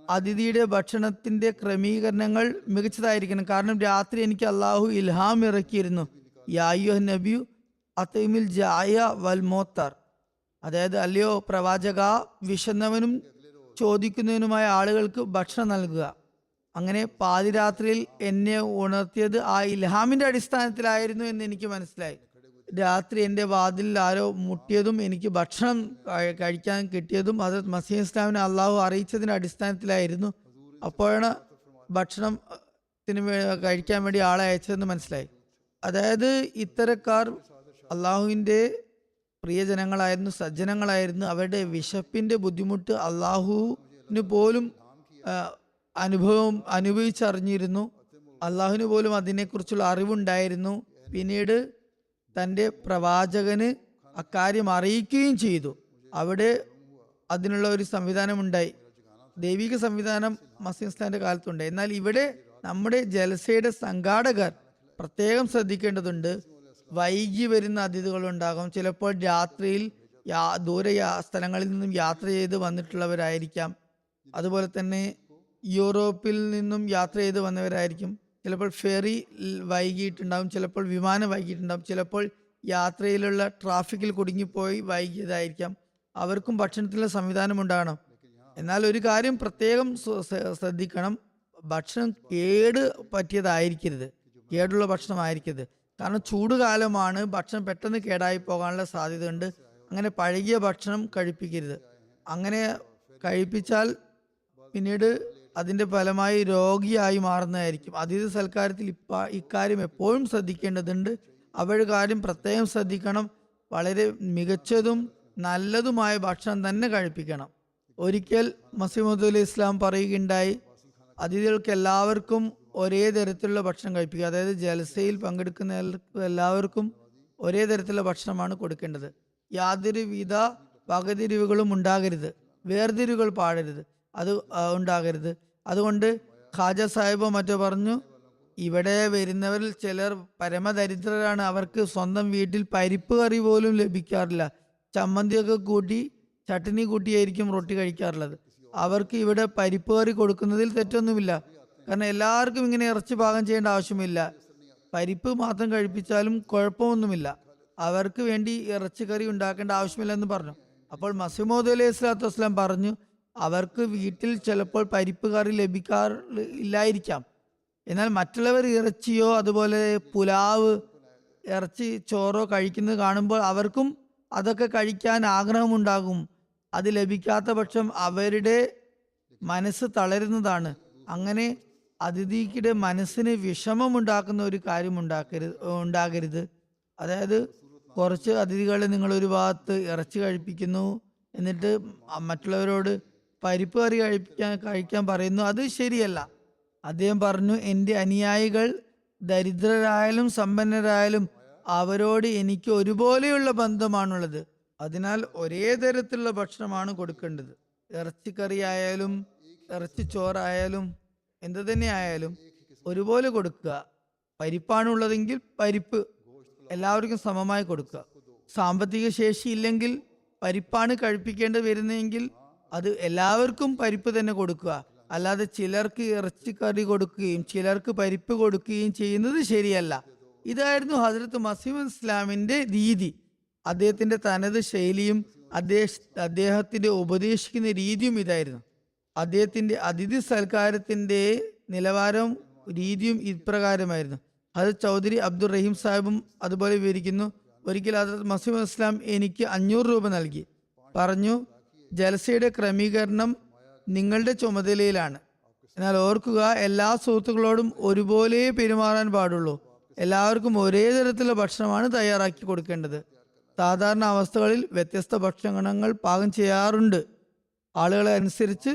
അതിഥിയുടെ ഭക്ഷണത്തിന്റെ ക്രമീകരണങ്ങൾ മികച്ചതായിരിക്കണം. കാരണം രാത്രി എനിക്ക് അള്ളാഹു ഇൽഹാം ഇറക്കിയിരുന്നു, യായ്യോ നബിയു അത്തൈമിൽ ജായ വൽ മോത്തർ, അതായത് അല്ലയോ പ്രവാചക, വിശന്നവനും ചോദിക്കുന്നവനുമായ ആളുകൾക്ക് ഭക്ഷണം നൽകുക. അങ്ങനെ പാതിരാത്രിയിൽ എന്നെ ഉണർത്തിയത് ആ ഇൽഹാമിന്റെ അടിസ്ഥാനത്തിലായിരുന്നു എന്ന് എനിക്ക് മനസ്സിലായി. രാത്രി എൻ്റെ വാതിലിൽ ആരോ മുട്ടിയതും എനിക്ക് ഭക്ഷണം കഴിക്കാൻ കിട്ടിയതും ഹദ്റത്ത് മസീഹ് ഇസ്ലാമിനെ അള്ളാഹു അറിയിച്ചതിന്റെ അടിസ്ഥാനത്തിലായിരുന്നു. അപ്പോഴാണ് ഭക്ഷണത്തിന് കഴിക്കാൻ വേണ്ടി ആളെ അയച്ചതെന്ന് മനസ്സിലായി. അതായത് ഇത്തരക്കാർ അള്ളാഹുവിൻ്റെ പ്രിയജനങ്ങളായിരുന്നു, സജ്ജനങ്ങളായിരുന്നു. അവരുടെ വിശപ്പിന്റെ ബുദ്ധിമുട്ട് അള്ളാഹുവിന് പോലും അനുഭവിച്ചറിഞ്ഞിരുന്നു. അള്ളാഹുവിന് പോലും അതിനെക്കുറിച്ചുള്ള അറിവുണ്ടായിരുന്നു. പിന്നീട് തൻ്റെ പ്രവാചകന് അക്കാര്യം അറിയിക്കുകയും ചെയ്തു. അവിടെ അതിനുള്ള ഒരു സംവിധാനം ഉണ്ടായി, ദൈവിക സംവിധാനം മസീഹ് ഇസ്ലാമിന്റെ കാലത്തുണ്ട്. എന്നാൽ ഇവിടെ നമ്മുടെ ജലസയുടെ സംഘാടകർ പ്രത്യേകം ശ്രദ്ധിക്കേണ്ടതുണ്ട്. വൈകി വരുന്ന അതിഥികളുണ്ടാകും. ചിലപ്പോൾ രാത്രിയിൽ ദൂര സ്ഥലങ്ങളിൽ നിന്നും യാത്ര ചെയ്ത് വന്നിട്ടുള്ളവരായിരിക്കാം. അതുപോലെ തന്നെ യൂറോപ്പിൽ നിന്നും യാത്ര ചെയ്ത് വന്നവരായിരിക്കും. ചിലപ്പോൾ ഫെറി വൈകിയിട്ടുണ്ടാകും, ചിലപ്പോൾ വിമാനം വൈകിയിട്ടുണ്ടാകും, ചിലപ്പോൾ യാത്രയിലുള്ള ട്രാഫിക്കിൽ കുടുങ്ങിപ്പോയി വൈകിയതായിരിക്കാം. അവർക്കും ഭക്ഷണത്തിനുള്ള സംവിധാനം ഉണ്ടാകണം. എന്നാൽ ഒരു കാര്യം പ്രത്യേകം ശ്രദ്ധിക്കണം, ഭക്ഷണം പറ്റിയതായിരിക്കരുത്, കേടുള്ള ഭക്ഷണമായിരിക്കരുത്. കാരണം ചൂടുകാലമാണ്, ഭക്ഷണം പെട്ടെന്ന് കേടായി പോകാനുള്ള സാധ്യതയുണ്ട്. അങ്ങനെ പഴകിയ ഭക്ഷണം കഴിപ്പിക്കരുത്. അങ്ങനെ കഴിപ്പിച്ചാൽ പിന്നീട് അതിന്റെ ഫലമായി രോഗിയായി മാറുന്നതായിരിക്കും. അതിഥി സൽക്കാരത്തിൽ ഇക്കാര്യം എപ്പോഴും ശ്രദ്ധിക്കേണ്ടതുണ്ട്. അവരുടെ കാര്യം പ്രത്യേകം ശ്രദ്ധിക്കണം. വളരെ മികച്ചതും നല്ലതുമായ ഭക്ഷണം തന്നെ കഴിപ്പിക്കണം. ഒരിക്കൽ മസീഹ് മൗഊദ് അലൈഹി ഇസ്ലാം പറയുകയുണ്ടായി, അതിഥികൾക്ക് എല്ലാവർക്കും ഒരേ തരത്തിലുള്ള ഭക്ഷണം കഴിപ്പിക്കുക. അതായത് ജലസയിൽ പങ്കെടുക്കുന്ന എല്ലാവർക്കും ഒരേ തരത്തിലുള്ള ഭക്ഷണമാണ് കൊടുക്കേണ്ടത്. യാതൊരു വിധ വകതിരിവുകളും ഉണ്ടാകരുത്, വേർതിരിവുകൾ പാടരുത്, അത് ഉണ്ടാകരുത്. അതുകൊണ്ട് ഖാജ സാഹിബോ മറ്റോ പറഞ്ഞു, ഇവിടെ വരുന്നവരിൽ ചിലർ പരമദരിദ്രരാണ്. അവർക്ക് സ്വന്തം വീട്ടിൽ പരിപ്പ് കറി പോലും ലഭിക്കാറില്ല. ചമ്മന്തിയൊക്കെ കൂട്ടി ചട്നി കൂട്ടിയായിരിക്കും റൊട്ടി കഴിക്കാറുള്ളത്. അവർക്ക് ഇവിടെ പരിപ്പ് കറി കൊടുക്കുന്നതിൽ തെറ്റൊന്നുമില്ല. കാരണം എല്ലാവർക്കും ഇങ്ങനെ ഇറച്ചി പാകം ചെയ്യേണ്ട ആവശ്യമില്ല. പരിപ്പ് മാത്രം കഴിപ്പിച്ചാലും കുഴപ്പമൊന്നുമില്ല. അവർക്ക് വേണ്ടി ഇറച്ചിക്കറി ഉണ്ടാക്കേണ്ട ആവശ്യമില്ല എന്ന് പറഞ്ഞു. അപ്പോൾ മസീഹ് മൗഊദ് അലൈഹി സ്വലാത്തു വസ്സലാം പറഞ്ഞു, അവർക്ക് വീട്ടിൽ ചിലപ്പോൾ പരിപ്പ് കറി ലഭിക്കാറില്ലായിരിക്കാം. എന്നാൽ മറ്റുള്ളവർ ഇറച്ചിയോ അതുപോലെ പുലാവ്, ഇറച്ചി ചോറോ കഴിക്കുന്നത് കാണുമ്പോൾ അവർക്കും അതൊക്കെ കഴിക്കാൻ ആഗ്രഹമുണ്ടാകും. അത് ലഭിക്കാത്ത പക്ഷം അവരുടെ മനസ്സ് തളരുന്നതാണ്. അങ്ങനെ അതിഥിയുടെ മനസ്സിന് വിഷമമുണ്ടാക്കുന്ന ഒരു കാര്യം ഉണ്ടാകരുത്. അതായത് കുറച്ച് അതിഥികളെ നിങ്ങൾ ഒരു ഭാഗത്ത് ഇറച്ചി കഴിപ്പിക്കുന്നു, എന്നിട്ട് മറ്റുള്ളവരോട് പരിപ്പ് കറി കഴിക്കാൻ പറയുന്നു. അത് ശരിയല്ല. അദ്ദേഹം പറഞ്ഞു, എൻ്റെ അനുയായികൾ ദരിദ്രരായാലും സമ്പന്നരായാലും അവരോട് എനിക്ക് ഒരുപോലെയുള്ള ബന്ധമാണുള്ളത്. അതിനാൽ ഒരേ തരത്തിലുള്ള ഭക്ഷണമാണ് കൊടുക്കേണ്ടത്. ഇറച്ചിക്കറി ആയാലും ഇറച്ചിച്ചോറായാലും എന്ത് തന്നെ ആയാലും ഒരുപോലെ കൊടുക്കുക. പരിപ്പാണുള്ളതെങ്കിൽ പരിപ്പ് എല്ലാവർക്കും സമമായി കൊടുക്കുക. സാമ്പത്തിക ശേഷി ഇല്ലെങ്കിൽ പരിപ്പാണ് കഴിപ്പിക്കേണ്ടി വരുന്നതെങ്കിൽ അത് എല്ലാവർക്കും പരിപ്പ് തന്നെ കൊടുക്കുക. അല്ലാതെ ചിലർക്ക് ഇറച്ചിക്കറി കൊടുക്കുകയും ചിലർക്ക് പരിപ്പ് കൊടുക്കുകയും ചെയ്യുന്നത് ശരിയല്ല. ഇതായിരുന്നു ഹദ്റത്ത് മസീഹ് ഇസ്ലാമിന്റെ രീതി. അദ്ദേഹത്തിന്റെ തനത് ശൈലിയും അദ്ദേഹത്തിന്റെ ഉപദേശിക്കുന്ന രീതിയും ഇതായിരുന്നു. അദ്ദേഹത്തിന്റെ അതിഥി സൽക്കാരത്തിന്റെ നിലവാരവും രീതിയും ഇപ്രകാരമായിരുന്നു. ഹദ്റത്ത് ചൗധരി അബ്ദുൾ റഹീം സാഹിബും അതുപോലെ വിവരിക്കുന്നു, ഒരിക്കൽ ഹദ്റത്ത് മസീഹ് ഇസ്ലാം എനിക്ക് 500 രൂപ നൽകി. പറഞ്ഞു, ജലസയുടെ ക്രമീകരണം നിങ്ങളുടെ ചുമതലയിലാണ്. എന്നാൽ ഓർക്കുക, എല്ലാ സുഹൃത്തുക്കളോടും ഒരുപോലെ പെരുമാറാൻ പാടുള്ളൂ. എല്ലാവർക്കും ഒരേ തരത്തിലുള്ള ഭക്ഷണമാണ് തയ്യാറാക്കി കൊടുക്കേണ്ടത്. സാധാരണ അവസ്ഥകളിൽ വ്യത്യസ്ത ഭക്ഷണങ്ങൾ പാകം ചെയ്യാറുണ്ട്. ആളുകളെ അനുസരിച്ച്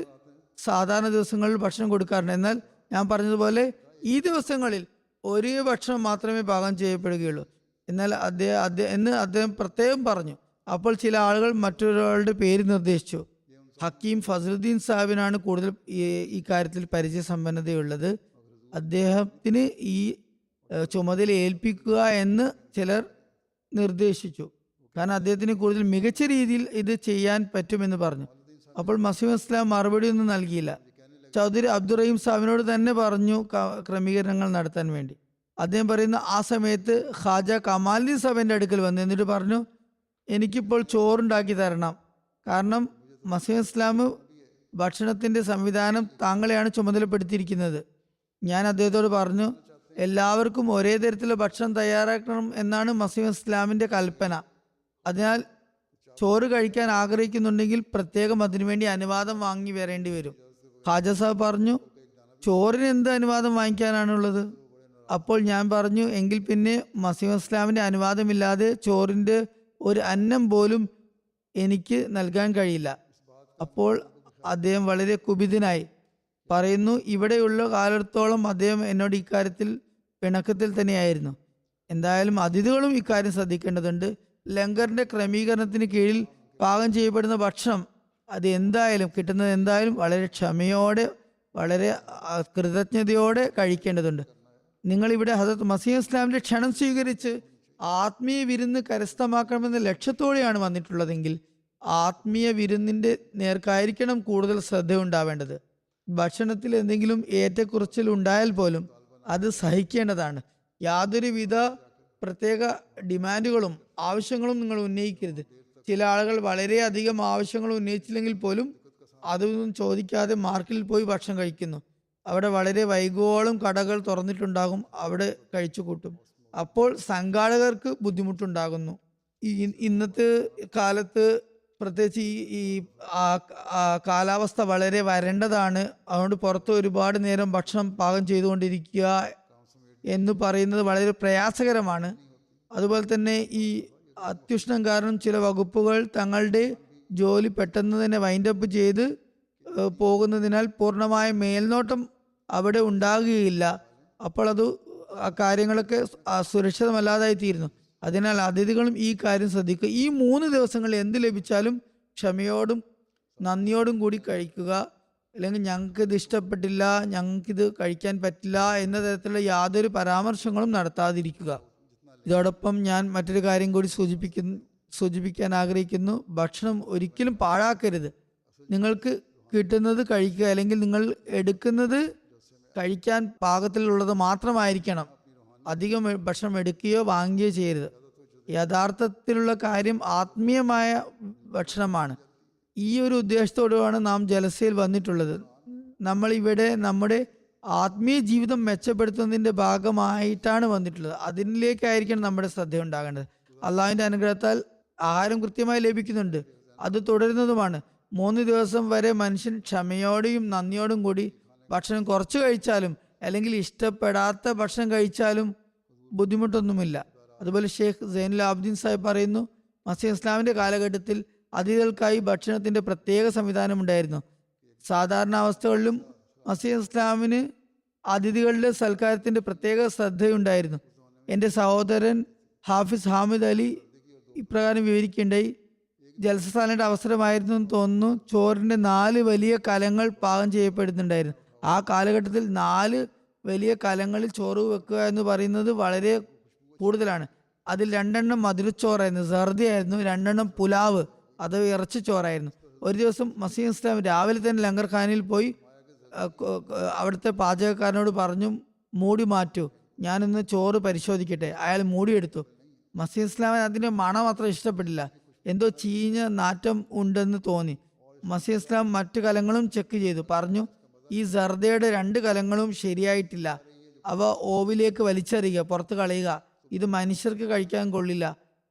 സാധാരണ ദിവസങ്ങളിൽ ഭക്ഷണം കൊടുക്കാറുണ്ട്. എന്നാൽ ഞാൻ പറഞ്ഞതുപോലെ ഈ ദിവസങ്ങളിൽ ഒരേ ഭക്ഷണം മാത്രമേ പാകം ചെയ്യപ്പെടുകയുള്ളൂ എന്നാൽ അദ്ദേഹം പ്രത്യേകം പറഞ്ഞു. അപ്പോൾ ചില ആളുകൾ മറ്റൊരാളുടെ പേര് നിർദ്ദേശിച്ചു. ഹക്കീം ഫസലുദ്ദീൻ സാഹിബിനാണ് കൂടുതൽ ഈ കാര്യത്തിൽ പരിചയസമ്പന്നതയുള്ളത്. അദ്ദേഹത്തിന് ഈ ചുമതല ഏൽപ്പിക്കുക എന്ന് ചിലർ നിർദ്ദേശിച്ചു. കാരണം അദ്ദേഹത്തിന് കൂടുതൽ മികച്ച രീതിയിൽ ഇത് ചെയ്യാൻ പറ്റുമെന്ന് പറഞ്ഞു. അപ്പോൾ മസീഹ് ഇസ്ലാം മറുപടി ഒന്നും നൽകിയില്ല. ചൗധരി അബ്ദുറഹീം സാഹിബിനോട് തന്നെ പറഞ്ഞു ക്രമീകരണങ്ങൾ നടത്താൻ വേണ്ടി. അദ്ദേഹം പറയുന്ന ആ സമയത്ത് ഖാജ കമാലുദ്ദീൻ സാഹിബിന്റെ അടുക്കൽ വന്നു. എന്നിട്ട് പറഞ്ഞു, എനിക്കിപ്പോൾ ചോറുണ്ടാക്കി തരണം, കാരണം മസീഹ് ഇസ്ലാം ഭക്ഷണത്തിന്റെ സംവിധാനം താങ്കളെയാണ് ചുമതലപ്പെടുത്തിയിരിക്കുന്നത്. ഞാൻ അദ്ദേഹത്തോട് പറഞ്ഞു, എല്ലാവർക്കും ഒരേ തരത്തിലുള്ള ഭക്ഷണം തയ്യാറാക്കണം എന്നാണ് മസീഹ് ഇസ്ലാമിന്റെ കൽപ്പന. അതിനാൽ ചോറ് കഴിക്കാൻ ആഗ്രഹിക്കുന്നുണ്ടെങ്കിൽ പ്രത്യേകം അതിനുവേണ്ടി അനുവാദം വാങ്ങി വരേണ്ടി വരും. ഖാജ സാഹിബ് പറഞ്ഞു, ചോറിന് എന്ത് അനുവാദം വാങ്ങിക്കാനാണുള്ളത്? അപ്പോൾ ഞാൻ പറഞ്ഞു, എങ്കിൽ പിന്നെ മസീഹ് ഇസ്ലാമിന്റെ അനുവാദമില്ലാതെ ചോറിന്റെ ഒരു അന്നം പോലും എനിക്ക് നൽകാൻ കഴിയില്ല. അപ്പോൾ അദ്ദേഹം വളരെ കുപിതനായി പറയുന്നു, ഇവിടെയുള്ള കാലത്തോളം അദ്ദേഹം എന്നോട് ഇക്കാര്യത്തിൽ പിണക്കത്തിൽ തന്നെയായിരുന്നു. എന്തായാലും അതിഥികളും ഇക്കാര്യം ശ്രദ്ധിക്കേണ്ടതുണ്ട്. ലങ്കറിന്റെ ക്രമീകരണത്തിന് കീഴിൽ പാകം ചെയ്യപ്പെടുന്ന ഭക്ഷണം അത് എന്തായാലും കിട്ടുന്നത് എന്തായാലും വളരെ ക്ഷമയോടെ, വളരെ കൃതജ്ഞതയോടെ കഴിക്കേണ്ടതുണ്ട്. നിങ്ങൾ ഇവിടെ ഹസരത്ത് മസീഹ് ഇസ്ലാമിന്റെ ക്ഷണം സ്വീകരിച്ച് ആത്മീയ വിരുന്ന് കരസ്ഥമാക്കണമെന്ന ലക്ഷ്യത്തോടെയാണ് വന്നിട്ടുള്ളതെങ്കിൽ ആത്മീയ വിരുന്നിന്റെ നേർക്കായിരിക്കണം കൂടുതൽ ശ്രദ്ധയുണ്ടാവേണ്ടത്. ഭക്ഷണത്തിൽ എന്തെങ്കിലും ഏറ്റക്കുറച്ചിൽ ഉണ്ടായാൽ പോലും അത് സഹിക്കേണ്ടതാണ്. യാതൊരുവിധ പ്രത്യേക ഡിമാൻഡുകളും ആവശ്യങ്ങളും നിങ്ങൾ ഉന്നയിക്കരുത്. ചില ആളുകൾ വളരെയധികം ആവശ്യങ്ങൾ ഉന്നയിച്ചില്ലെങ്കിൽ പോലും അതൊന്നും ചോദിക്കാതെ മാർക്കറ്റിൽ പോയി ഭക്ഷണം കഴിക്കുന്നു. അവിടെ വളരെ വൈകുവോളം കടകൾ തുറന്നിട്ടുണ്ടാകും, അവിടെ കഴിച്ചു കൂട്ടും. അപ്പോൾ സംഘാടകർക്ക് ബുദ്ധിമുട്ടുണ്ടാകുന്നു. ഇന്നത്തെ കാലത്ത് പ്രത്യേകിച്ച് ഈ കാലാവസ്ഥ വളരെ വരണ്ടതാണ്. അതുകൊണ്ട് പുറത്ത് ഒരുപാട് നേരം ഭക്ഷണം പാകം ചെയ്തുകൊണ്ടിരിക്കുക എന്ന് പറയുന്നത് വളരെ പ്രയാസകരമാണ്. അതുപോലെ തന്നെ ഈ അത്യുഷ്ണം കാരണം ചില വകുപ്പുകൾ തങ്ങളുടെ ജോലി പെട്ടെന്ന് തന്നെ വൈൻഡപ്പ് ചെയ്ത് പോകുന്നതിനാൽ പൂർണ്ണമായ മേൽനോട്ടം അവിടെ ഉണ്ടാകുകയില്ല. അപ്പോൾ അത് ആ കാര്യങ്ങളൊക്കെ സുരക്ഷിതമല്ലാതായി തീരുന്നു. അതിനാൽ അതിഥികളും ഈ കാര്യം ശ്രദ്ധിക്കുക. ഈ 3 ദിവസങ്ങളിൽ എന്ത് ലഭിച്ചാലും ക്ഷമയോടും നന്ദിയോടും കൂടി കഴിക്കുക. അല്ലെങ്കിൽ ഞങ്ങൾക്കിത് ഇഷ്ടപ്പെട്ടില്ല, ഞങ്ങൾക്കിത് കഴിക്കാൻ പറ്റില്ല എന്ന തരത്തിലുള്ള യാതൊരു പരാമർശങ്ങളും നടത്താതിരിക്കുക. ഇതോടൊപ്പം ഞാൻ മറ്റൊരു കാര്യം കൂടി സൂചിപ്പിക്കാൻ ആഗ്രഹിക്കുന്നു. ഭക്ഷണം ഒരിക്കലും പാഴാക്കരുത്. നിങ്ങൾക്ക് കിട്ടുന്നത് കഴിക്കുക, അല്ലെങ്കിൽ നിങ്ങൾ എടുക്കുന്നത് കഴിക്കാൻ പാകത്തിലുള്ളത് മാത്രമായിരിക്കണം. അധികം ഭക്ഷണം എടുക്കുകയോ വാങ്ങുകയോ ചെയ്യരുത്. യഥാർത്ഥത്തിലുള്ള കാര്യം ആത്മീയമായ ഭക്ഷണമാണ്. ഈ ഒരു ഉദ്ദേശത്തോടെയാണ് നാം ജലസയിൽ വന്നിട്ടുള്ളത്. നമ്മൾ ഇവിടെ നമ്മുടെ ആത്മീയ ജീവിതം മെച്ചപ്പെടുത്തുന്നതിന്റെ ഭാഗമായിട്ടാണ് വന്നിട്ടുള്ളത്. അതിലേക്കായിരിക്കണം നമ്മുടെ ശ്രദ്ധ ഉണ്ടാകേണ്ടത്. അള്ളാഹുവിന്റെ അനുഗ്രഹത്താൽ ആഹാരം കൃത്യമായി ലഭിക്കുന്നുണ്ട്, അത് തുടരുന്നതുമാണ്. 3 ദിവസം വരെ മനുഷ്യൻ ക്ഷമയോടെയും നന്ദിയോടും കൂടി ഭക്ഷണം കുറച്ച് കഴിച്ചാലും അല്ലെങ്കിൽ ഇഷ്ടപ്പെടാത്ത ഭക്ഷണം കഴിച്ചാലും ബുദ്ധിമുട്ടൊന്നുമില്ല. അതുപോലെ ഷെയ്ഖ് സൈനുൽ ആബ്ദീൻ സാഹിബ് പറയുന്നു, മസീഹ് ഇസ്ലാമിന്റെ കാലഘട്ടത്തിൽ അതിഥികൾക്കായി ഭക്ഷണത്തിന്റെ പ്രത്യേക സംവിധാനം ഉണ്ടായിരുന്നു. സാധാരണ അവസ്ഥകളിലും മസീഹ് ഇസ്ലാമിന് അതിഥികളുടെ സൽക്കാരത്തിന്റെ പ്രത്യേക ശ്രദ്ധയുണ്ടായിരുന്നു. എൻ്റെ സഹോദരൻ ഹാഫിസ് ഹാമിദ് അലി ഇപ്രകാരം വിവരിക്കേണ്ടായി, ജലസസാലയുടെ അവസരമായിരുന്നു എന്ന് തോന്നുന്നു. ചോറിന്റെ 4 വലിയ കലങ്ങൾ പാകം ചെയ്യപ്പെടുന്നുണ്ടായിരുന്നു. ആ കാലഘട്ടത്തിൽ 4 വലിയ കലങ്ങളിൽ ചോറ് വെക്കുക എന്ന് പറയുന്നത് വളരെ കൂടുതലാണ്. അതിൽ 2 മധുരച്ചോറായിരുന്നു, സർദിയായിരുന്നു, 2 പുലാവ്, അത് ഇറച്ചി ചോറായിരുന്നു. ഒരു ദിവസം മസീഹ് ഇസ്ലാം രാവിലെ തന്നെ ലങ്കർ ഖാനിൽ പോയി അവിടുത്തെ പാചകക്കാരനോട് പറഞ്ഞു, മൂടി മാറ്റൂ, ഞാനിന്ന് ചോറ് പരിശോധിക്കട്ടെ. അയാൾ മൂടിയെടുത്തു. മസീഹ് ഇസ്ലാമിന് അതിന്റെ മണം അത്ര ഇഷ്ടപ്പെട്ടില്ല. എന്തോ ചീഞ്ഞ നാറ്റം ഉണ്ടെന്ന് തോന്നി. മസീഹ് ഇസ്ലാം മറ്റു കലങ്ങളും ചെക്ക് ചെയ്തു. പറഞ്ഞു, ഈ സർദയുടെ 2 കലങ്ങളും ശരിയായിട്ടില്ല, അവ ഓവിലേക്ക് വലിച്ചെറിയുക, പുറത്ത് കളയുക, ഇത് മനുഷ്യർക്ക് കഴിക്കാൻ കൊള്ളില്ല.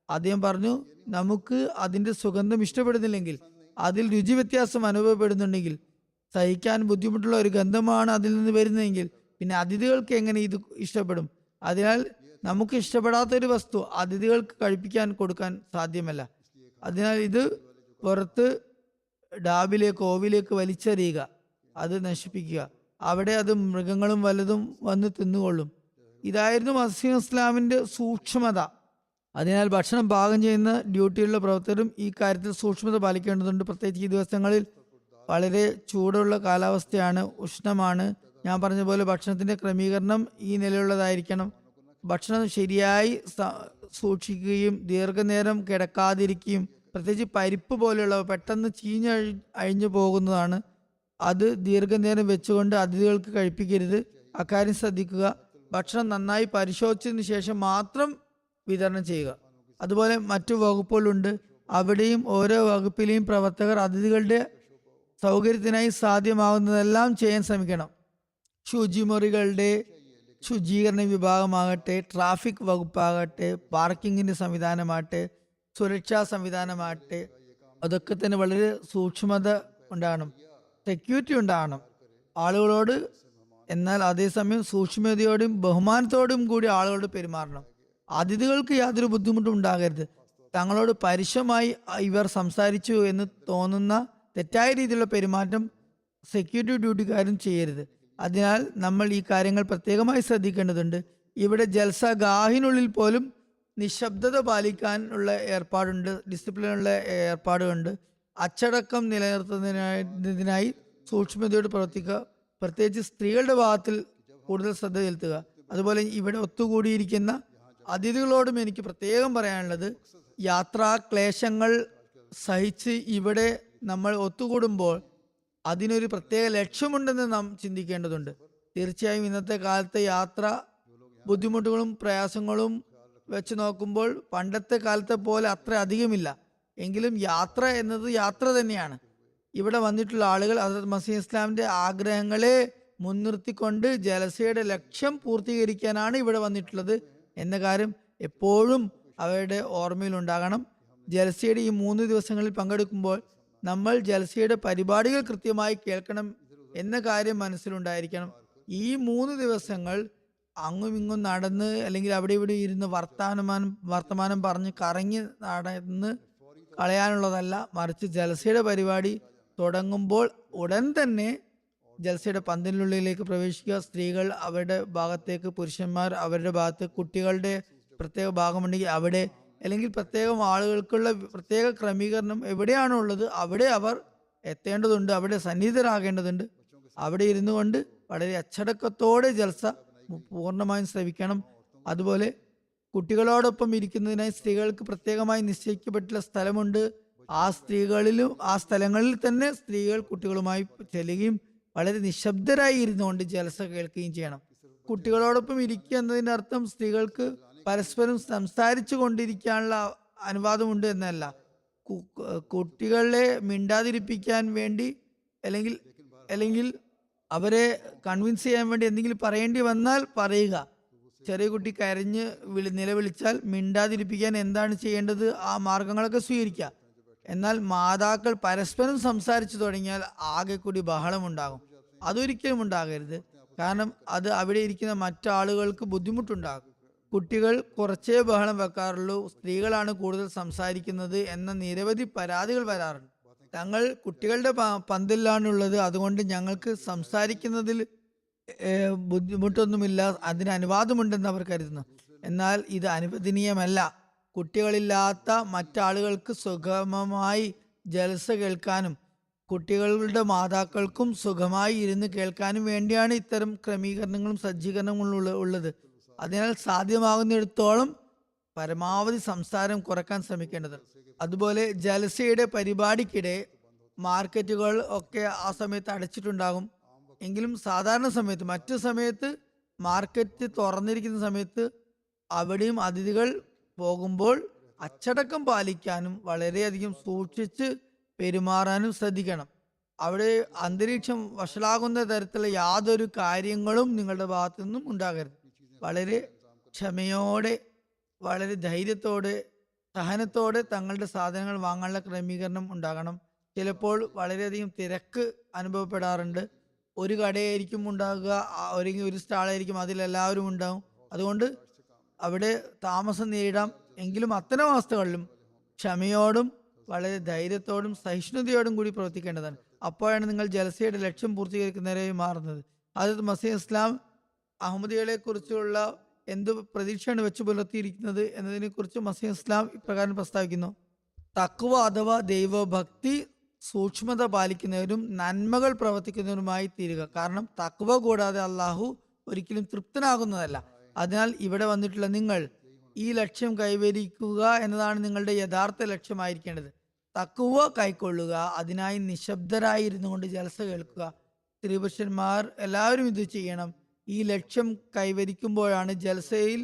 അദ്ദേഹം പറഞ്ഞു, നമുക്ക് അതിന്റെ സുഗന്ധം ഇഷ്ടപ്പെടുന്നില്ലെങ്കിൽ, അതിൽ രുചി വ്യത്യാസം അനുഭവപ്പെടുന്നുണ്ടെങ്കിൽ, സഹിക്കാൻ ബുദ്ധിമുട്ടുള്ള ഒരു ഗന്ധമാണ് അതിൽ നിന്ന് വരുന്നതെങ്കിൽ പിന്നെ അതിഥികൾക്ക് എങ്ങനെ ഇത് ഇഷ്ടപ്പെടും? അതിനാൽ നമുക്ക് ഇഷ്ടപ്പെടാത്തൊരു വസ്തു അതിഥികൾക്ക് കഴിപ്പിക്കാൻ കൊടുക്കാൻ സാധ്യമല്ല. അതിനാൽ ഇത് പുറത്ത് ഡാബിലേക്ക് ഓവിലേക്ക് വലിച്ചെറിയുക, അത് നശിപ്പിക്കുക. അവിടെ അത് മൃഗങ്ങളും വല്ലതും വന്ന് തിന്നുകൊള്ളും. ഇതായിരുന്നു മസീഹ് ഇസ്ലാമിന്റെ സൂക്ഷ്മത. അതിനാൽ ഭക്ഷണം പാകം ചെയ്യുന്ന ഡ്യൂട്ടിയുള്ള പ്രവർത്തകരും ഈ കാര്യത്തിൽ സൂക്ഷ്മത പാലിക്കേണ്ടതുണ്ട്. പ്രത്യേകിച്ച് ഈ ദിവസങ്ങളിൽ വളരെ ചൂടുള്ള കാലാവസ്ഥയാണ്, ഉഷ്ണമാണ്. ഞാൻ പറഞ്ഞ പോലെ ഭക്ഷണത്തിന്റെ ക്രമീകരണം ഈ നിലയുള്ളതായിരിക്കണം. ഭക്ഷണം ശരിയായി സൂക്ഷിക്കുകയും ദീർഘനേരം കിടക്കാതിരിക്കുകയും, പ്രത്യേകിച്ച് പരിപ്പ് പോലെയുള്ളവ പെട്ടെന്ന് അഴിഞ്ഞു പോകുന്നതാണ്. അത് ദീർഘനേരം വെച്ചുകൊണ്ട് അതിഥികൾക്ക് കഴിപ്പിക്കരുത്. അക്കാര്യം ശ്രദ്ധിക്കുക. ഭക്ഷണം നന്നായി പരിശോധിച്ചതിന് ശേഷം മാത്രം വിതരണം ചെയ്യുക. അതുപോലെ മറ്റു വകുപ്പുകളുണ്ട്. അവിടെയും ഓരോ വകുപ്പിലെയും പ്രവർത്തകർ അതിഥികളുടെ സൗകര്യത്തിനായി സാധ്യമാകുന്നതെല്ലാം ചെയ്യാൻ ശ്രമിക്കണം. ശുചിമുറികളുടെ ശുചീകരണ വിഭാഗമാകട്ടെ, ട്രാഫിക് വകുപ്പാകട്ടെ, പാർക്കിങ്ങിന്റെ സംവിധാനമാകട്ടെ, സുരക്ഷാ സംവിധാനമാകട്ടെ, അതൊക്കെ തന്നെ വളരെ സൂക്ഷ്മത ഉണ്ടാകണം, സെക്യൂരിറ്റി ഉണ്ടാകണം ആളുകളോട്. എന്നാൽ അതേസമയം സൂക്ഷ്മതയോടും ബഹുമാനത്തോടും കൂടി ആളുകളോട് പെരുമാറണം. അതിഥികൾക്ക് യാതൊരു ബുദ്ധിമുട്ടും ഉണ്ടാകരുത്. തങ്ങളോട് പരുഷമായി ഇവർ സംസാരിച്ചു എന്ന് തോന്നുന്ന തെറ്റായ രീതിയിലുള്ള പെരുമാറ്റം സെക്യൂരിറ്റി ഡ്യൂട്ടിക്കാരും ചെയ്യരുത്. അതിനാൽ നമ്മൾ ഈ കാര്യങ്ങൾ പ്രത്യേകമായി ശ്രദ്ധിക്കേണ്ടതുണ്ട്. ഇവിടെ ജൽസഗാഹിനുള്ളിൽ പോലും നിശബ്ദത പാലിക്കാനുള്ള ഏർപ്പാടുണ്ട്, ഡിസിപ്ലിനുള്ള ഏർപ്പാടുണ്ട്. അച്ചടക്കം നിലനിർത്തുന്നതിനായി സൂക്ഷ്മതയോട് പ്രവർത്തിക്കുക. പ്രത്യേകിച്ച് സ്ത്രീകളുടെ ഭാഗത്തിൽ കൂടുതൽ ശ്രദ്ധ ചെലുത്തുക. അതുപോലെ ഇവിടെ ഒത്തുകൂടിയിരിക്കുന്ന അതിഥികളോടും എനിക്ക് പ്രത്യേകം പറയാനുള്ളത്, യാത്രാ ക്ലേശങ്ങൾ സഹിച്ച് ഇവിടെ നമ്മൾ ഒത്തുകൂടുമ്പോൾ അതിനൊരു പ്രത്യേക ലക്ഷ്യമുണ്ടെന്ന് നാം ചിന്തിക്കേണ്ടതുണ്ട്. തീർച്ചയായും ഇന്നത്തെ കാലത്തെ യാത്ര ബുദ്ധിമുട്ടുകളും പ്രയാസങ്ങളും വെച്ച് നോക്കുമ്പോൾ പണ്ടത്തെ കാലത്തെ പോലെ അത്ര അധികമില്ല. എങ്കിലും യാത്ര എന്നത് യാത്ര തന്നെയാണ്. ഇവിടെ വന്നിട്ടുള്ള ആളുകൾ ഹദ്റത്ത് മസീഹ് ഇസ്ലാമിന്റെ ആഗ്രഹങ്ങളെ മുൻനിർത്തിക്കൊണ്ട് ജലസയുടെ ലക്ഷ്യം പൂർത്തീകരിക്കാനാണ് ഇവിടെ വന്നിട്ടുള്ളത് എന്ന കാര്യം എപ്പോഴും അവരുടെ ഓർമ്മയിലുണ്ടാകണം. ജലസയുടെ ഈ 3 ദിവസങ്ങളിൽ പങ്കെടുക്കുമ്പോൾ നമ്മൾ ജലസയുടെ പരിപാടികൾ കൃത്യമായി കേൾക്കണം എന്ന കാര്യം മനസ്സിലുണ്ടായിരിക്കണം. ഈ 3 ദിവസങ്ങൾ അങ്ങും ഇങ്ങും നടന്ന് അല്ലെങ്കിൽ അവിടെ ഇവിടെ ഇരുന്ന് വർത്തമാനം പറഞ്ഞ് കറങ്ങി നടന്ന് കളയാനുള്ളതല്ല. മറിച്ച് ജലസയുടെ പരിപാടി തുടങ്ങുമ്പോൾ ഉടൻ തന്നെ ജലസയുടെ പന്തലിനുള്ളിലേക്ക് പ്രവേശിക്കുക. സ്ത്രീകൾ അവരുടെ ഭാഗത്തേക്ക്, പുരുഷന്മാർ അവരുടെ ഭാഗത്ത്, കുട്ടികളുടെ പ്രത്യേക ഭാഗമുണ്ടെങ്കിൽ അവിടെ, അല്ലെങ്കിൽ പ്രത്യേകം ആളുകൾക്കുള്ള പ്രത്യേക ക്രമീകരണം എവിടെയാണോ ഉള്ളത് അവിടെ അവർ എത്തേണ്ടതുണ്ട്, അവിടെ സന്നിഹിതരാകേണ്ടതുണ്ട്. അവിടെ ഇരുന്നു കൊണ്ട് വളരെ അച്ചടക്കത്തോടെ ജൽസ പൂർണ്ണമായും ശ്രവിക്കണം. അതുപോലെ കുട്ടികളോടൊപ്പം ഇരിക്കുന്നതിനായി സ്ത്രീകൾക്ക് പ്രത്യേകമായി നിശ്ചയിക്കപ്പെട്ടുള്ള സ്ഥലമുണ്ട്. ആ സ്ഥലങ്ങളിൽ തന്നെ സ്ത്രീകൾ കുട്ടികളുമായി ചെല്ലുകയും വളരെ നിശബ്ദരായി ഇരുന്നുകൊണ്ട് ജലസ കേൾക്കുകയും ചെയ്യണം. കുട്ടികളോടൊപ്പം ഇരിക്കുക എന്നതിൻ്റെ അർത്ഥം സ്ത്രീകൾക്ക് പരസ്പരം സംസാരിച്ചു കൊണ്ടിരിക്കാനുള്ള അനുവാദമുണ്ട് എന്നല്ല. കുട്ടികളെ മിണ്ടാതിരിപ്പിക്കാൻ വേണ്ടി അല്ലെങ്കിൽ അവരെ കൺവിൻസ് ചെയ്യാൻ വേണ്ടി എന്തെങ്കിലും പറയേണ്ടി വന്നാൽ പറയുക. ചെറിയ കുട്ടി കരഞ്ഞ് നിലവിളിച്ചാൽ മിണ്ടാതിരിപ്പിക്കാൻ എന്താണ് ചെയ്യേണ്ടത്, ആ മാർഗങ്ങളൊക്കെ സ്വീകരിക്കുക. എന്നാൽ മാതാക്കൾ പരസ്പരം സംസാരിച്ചു തുടങ്ങിയാൽ ആകെ കൂടി ബഹളമുണ്ടാകും. അതൊരിക്കലും ഉണ്ടാകരുത്. കാരണം അത് അവിടെ ഇരിക്കുന്ന മറ്റാളുകൾക്ക് ബുദ്ധിമുട്ടുണ്ടാകും. കുട്ടികൾ കുറച്ചേ ബഹളം വെക്കാറുള്ളൂ, സ്ത്രീകളാണ് കൂടുതൽ സംസാരിക്കുന്നത് എന്ന നിരവധി പരാതികൾ വരാറുണ്ട്. തങ്ങൾ കുട്ടികളുടെ പന്തലിലാണുള്ളത്, അതുകൊണ്ട് ഞങ്ങൾക്ക് സംസാരിക്കുന്നതിൽ ബുദ്ധിമുട്ടൊന്നുമില്ല, അതിന് അനുവാദമുണ്ടെന്ന് അവർ കരുതുന്നു. എന്നാൽ ഇത് അനുവദനീയമല്ല. കുട്ടികളില്ലാത്ത മറ്റാളുകൾക്ക് സുഗമമായി ജലസ കേൾക്കാനും കുട്ടികളുടെ മാതാക്കൾക്കും സുഖമായി ഇരുന്ന് കേൾക്കാനും വേണ്ടിയാണ് ഇത്തരം ക്രമീകരണങ്ങളും സജ്ജീകരണങ്ങളും ഉള്ളത്. അതിനാൽ സാധ്യമാകുന്നിടത്തോളം പരമാവധി സംസാരം കുറക്കാൻ ശ്രമിക്കേണ്ടത്. അതുപോലെ ജലസയുടെ പരിപാടിക്കിടെ മാർക്കറ്റുകൾ ഒക്കെ ആ സമയത്ത് അടച്ചിട്ടുണ്ടാകും. എങ്കിലും സാധാരണ സമയത്ത്, മറ്റു സമയത്ത് മാർക്കറ്റ് തുറന്നിരിക്കുന്ന സമയത്ത് അവിടെയും അതിഥികൾ പോകുമ്പോൾ അച്ചടക്കം പാലിക്കാനും വളരെയധികം സൂക്ഷിച്ച് പെരുമാറാനും ശ്രദ്ധിക്കണം. അവിടെ അന്തരീക്ഷം വഷളാകുന്ന തരത്തിലുള്ള യാതൊരു കാര്യങ്ങളും നിങ്ങളുടെ ഭാഗത്തു നിന്നും ഉണ്ടാകരുത്. വളരെ ക്ഷമയോടെ, വളരെ ധൈര്യത്തോടെ, സഹനത്തോടെ തങ്ങളുടെ സാധനങ്ങൾ വാങ്ങാനുള്ള ക്രമീകരണം ഉണ്ടാകണം. ചിലപ്പോൾ വളരെയധികം തിരക്ക് അനുഭവപ്പെടാറുണ്ട്. ഒരു കടയായിരിക്കും ഉണ്ടാകുക, ഒരു സ്റ്റാളായിരിക്കും, അതിലെല്ലാവരും ഉണ്ടാകും. അതുകൊണ്ട് അവിടെ താമസം നേരിടാം. എങ്കിലും അത്തരം അവസ്ഥകളിലും ക്ഷമയോടും വളരെ ധൈര്യത്തോടും സഹിഷ്ണുതയോടും കൂടി പ്രവർത്തിക്കേണ്ടതാണ്. അപ്പോഴാണ് നിങ്ങൾ ജലസയുടെ ലക്ഷ്യം പൂർത്തീകരിക്കുന്നവരായി മാറുന്നത്. ഹദ്റത്ത് മസീഹ് ഇസ്ലാം അഹമ്മദികളെ കുറിച്ചുള്ള എന്ത് പ്രതീക്ഷയാണ് വെച്ച് പുലർത്തിയിരിക്കുന്നത് എന്നതിനെ കുറിച്ച് മസീഹ് ഇസ്ലാം ഇപ്രകാരം പ്രസ്താവിക്കുന്നു: തഖ്വ അഥവാ ദൈവഭക്തി സൂക്ഷ്മത പാലിക്കുന്നവരും നന്മകൾ പ്രവർത്തിക്കുന്നവരുമായി തീരുക. കാരണം തഖ്വ കൂടാതെ അള്ളാഹു ഒരിക്കലും തൃപ്തനാകുന്നതല്ല. അതിനാൽ ഇവിടെ വന്നിട്ടുള്ള നിങ്ങൾ ഈ ലക്ഷ്യം കൈവരിക്കുക എന്നതാണ് നിങ്ങളുടെ യഥാർത്ഥ ലക്ഷ്യമായിരിക്കേണ്ടത്. തക്കുവ കൈക്കൊള്ളുക. അതിനായി നിശബ്ദരായിരുന്നു കൊണ്ട് ജലസ കേൾക്കുക. സ്ത്രീ പുരുഷന്മാർ എല്ലാവരും ഇത് ചെയ്യണം. ഈ ലക്ഷ്യം കൈവരിക്കുമ്പോഴാണ് ജലസയിൽ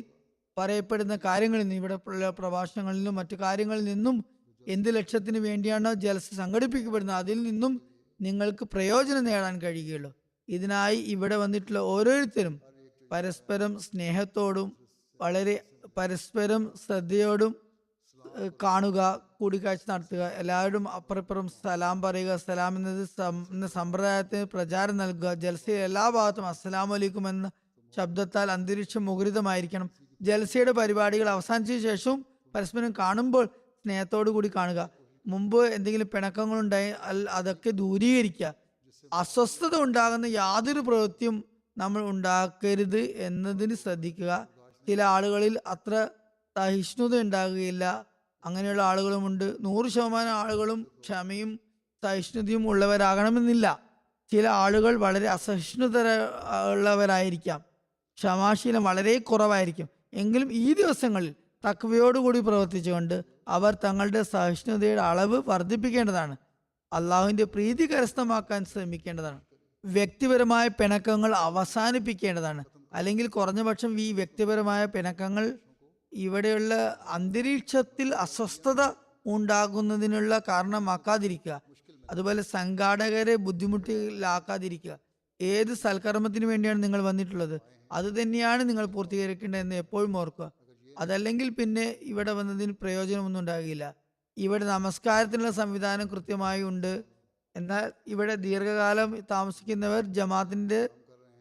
പറയപ്പെടുന്ന കാര്യങ്ങളിൽ നിന്നും, ഇവിടെ ഉള്ള പ്രഭാഷണങ്ങളിൽ നിന്നും മറ്റു കാര്യങ്ങളിൽ നിന്നും എന്ത് ലക്ഷ്യത്തിന് വേണ്ടിയാണോ ജലസ സംഘടിപ്പിക്കപ്പെടുന്നത് അതിൽ നിന്നും നിങ്ങൾക്ക് പ്രയോജനം നേടാൻ കഴിയുകയുള്ളൂ. ഇതിനായി ഇവിടെ വന്നിട്ടുള്ള ഓരോരുത്തരും പരസ്പരം സ്നേഹത്തോടും പരസ്പരം ശ്രദ്ധയോടും കാണുക, കൂടിക്കാഴ്ച നടത്തുക, എല്ലാവരും അപ്പുറപ്പുറം സലാം പറയുക. സലാം എന്ന സമ്പ്രദായത്തിന് പ്രചാരം നൽകുക. ജൽസയിൽ എല്ലാ ഭാഗത്തും അസ്സലാമു അലൈക്കും എന്ന ശബ്ദത്താൽ അന്തരീക്ഷം മുഖരിതമായിരിക്കണം. ജൽസയുടെ പരിപാടികൾ അവസാനിച്ച ശേഷവും പരസ്പരം കാണുമ്പോൾ സ്നേഹത്തോടു കൂടി കാണുക. മുമ്പ് എന്തെങ്കിലും പിണക്കങ്ങളുണ്ടായി അതൊക്കെ ദൂരീകരിക്കുക. അസ്വസ്ഥത ഉണ്ടാകുന്ന യാതൊരു പ്രവൃത്തിയും നമ്മൾ ഉണ്ടാക്കരുത് എന്നതിന് ശ്രദ്ധിക്കുക. ചില ആളുകളിൽ അത്ര സഹിഷ്ണുത ഉണ്ടാകുകയില്ല. അങ്ങനെയുള്ള ആളുകളുമുണ്ട്. 100% ആളുകളും ക്ഷമയും സഹിഷ്ണുതയും ഉള്ളവരാകണമെന്നില്ല. ചില ആളുകൾ വളരെ അസഹിഷ്ണുത ഉള്ളവരായിരിക്കാം. ക്ഷമാശീലം വളരെ കുറവായിരിക്കും. എങ്കിലും ഈ ദിവസങ്ങളിൽ തക്വയോടുകൂടി പ്രവർത്തിച്ചുകൊണ്ട് അവർ തങ്ങളുടെ സഹിഷ്ണുതയുടെ അളവ് വർദ്ധിപ്പിക്കേണ്ടതാണ്. അള്ളാഹുവിന്റെ പ്രീതി കരസ്ഥമാക്കാൻ ശ്രമിക്കേണ്ടതാണ്. വ്യക്തിപരമായ പിണക്കങ്ങൾ അവസാനിപ്പിക്കേണ്ടതാണ്. അല്ലെങ്കിൽ കുറഞ്ഞപക്ഷം ഈ വ്യക്തിപരമായ പിണക്കങ്ങൾ ഇവിടെയുള്ള അന്തരീക്ഷത്തിൽ അസ്വസ്ഥത ഉണ്ടാകുന്നതിനുള്ള കാരണമാക്കാതിരിക്കുക. അതുപോലെ സംഘാടകരെ ബുദ്ധിമുട്ടിലാക്കാതിരിക്കുക. ഏത് സൽക്കർമ്മത്തിന് വേണ്ടിയാണ് നിങ്ങൾ വന്നിട്ടുള്ളത് അത് തന്നെയാണ് നിങ്ങൾ പൂർത്തീകരിക്കേണ്ടതെന്ന് എപ്പോഴും ഓർക്കുക. അതല്ലെങ്കിൽ പിന്നെ ഇവിടെ വന്നതിന് പ്രയോജനമൊന്നും ഉണ്ടാകില്ല. ഇവിടെ നമസ്കാരത്തിനുള്ള സംവിധാനം കൃത്യമായി ഉണ്ട്. എന്നാൽ ഇവിടെ ദീർഘകാലം താമസിക്കുന്നവർ, ജമാഅത്തിന്റെ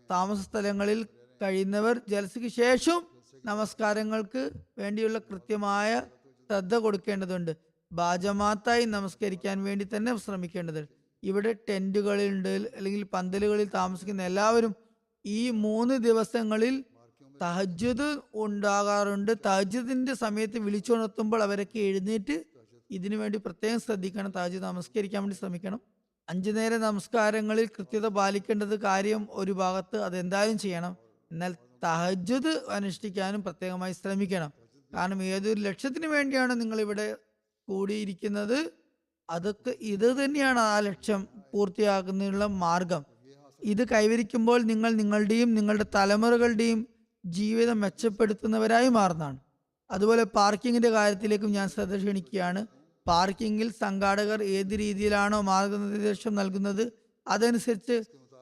താമസ സ്ഥലങ്ങളിൽ കഴിയുന്നവർ ജൽസയ്ക്ക് ശേഷം നമസ്കാരങ്ങൾക്ക് വേണ്ടിയുള്ള കൃത്യമായ ശ്രദ്ധ കൊടുക്കേണ്ടതുണ്ട്. ബാജമാത്തായി നമസ്കരിക്കാൻ വേണ്ടി തന്നെ ശ്രമിക്കേണ്ടതുണ്ട്. ഇവിടെ ടെന്റുകളിലുണ്ട് അല്ലെങ്കിൽ പന്തലുകളിൽ താമസിക്കുന്ന എല്ലാവരും ഈ 3 ദിവസങ്ങളിൽ തഹജ്ജുദ് ഉണ്ടാകാറുണ്ട്. തഹജ്ജുദിന്റെ സമയത്ത് വിളിച്ചുണർത്തുമ്പോൾ അവരൊക്കെ എഴുന്നേറ്റ് ഇതിനു വേണ്ടി പ്രത്യേകം ശ്രദ്ധിക്കണം. തഹജ്ജുദ് നമസ്കരിക്കാൻ വേണ്ടി ശ്രമിക്കണം. 5 നേര നമസ്കാരങ്ങളിൽ കൃത്യത പാലിക്കേണ്ടത് കാര്യം ഒരു ഭാഗത്ത്, അതെന്തായാലും ചെയ്യണം. എന്നാൽ തഹജ്ജുദ് അനുഷ്ഠിക്കാനും പ്രത്യേകമായി ശ്രമിക്കണം. കാരണം ഏതൊരു ലക്ഷ്യത്തിന് വേണ്ടിയാണ് നിങ്ങൾ ഇവിടെ കൂടിയിരിക്കുന്നത് ഇത് തന്നെയാണ് ആ ലക്ഷ്യം പൂർത്തിയാക്കുന്നതിനുള്ള മാർഗം. ഇത് കൈവരിക്കുമ്പോൾ നിങ്ങൾ നിങ്ങളുടെയും നിങ്ങളുടെ തലമുറകളുടെയും ജീവിതം മെച്ചപ്പെടുത്തുന്നവരായി മാറുന്നതാണ്. അതുപോലെ പാർക്കിങ്ങിന്റെ കാര്യത്തിലേക്കും ഞാൻ ശ്രദ്ധ ക്ഷണിക്കുകയാണ്. പാർക്കിങ്ങിൽ സംഘാടകർ ഏത് രീതിയിലാണോ മാർഗനിർദ്ദേശം നൽകുന്നത് അതനുസരിച്ച്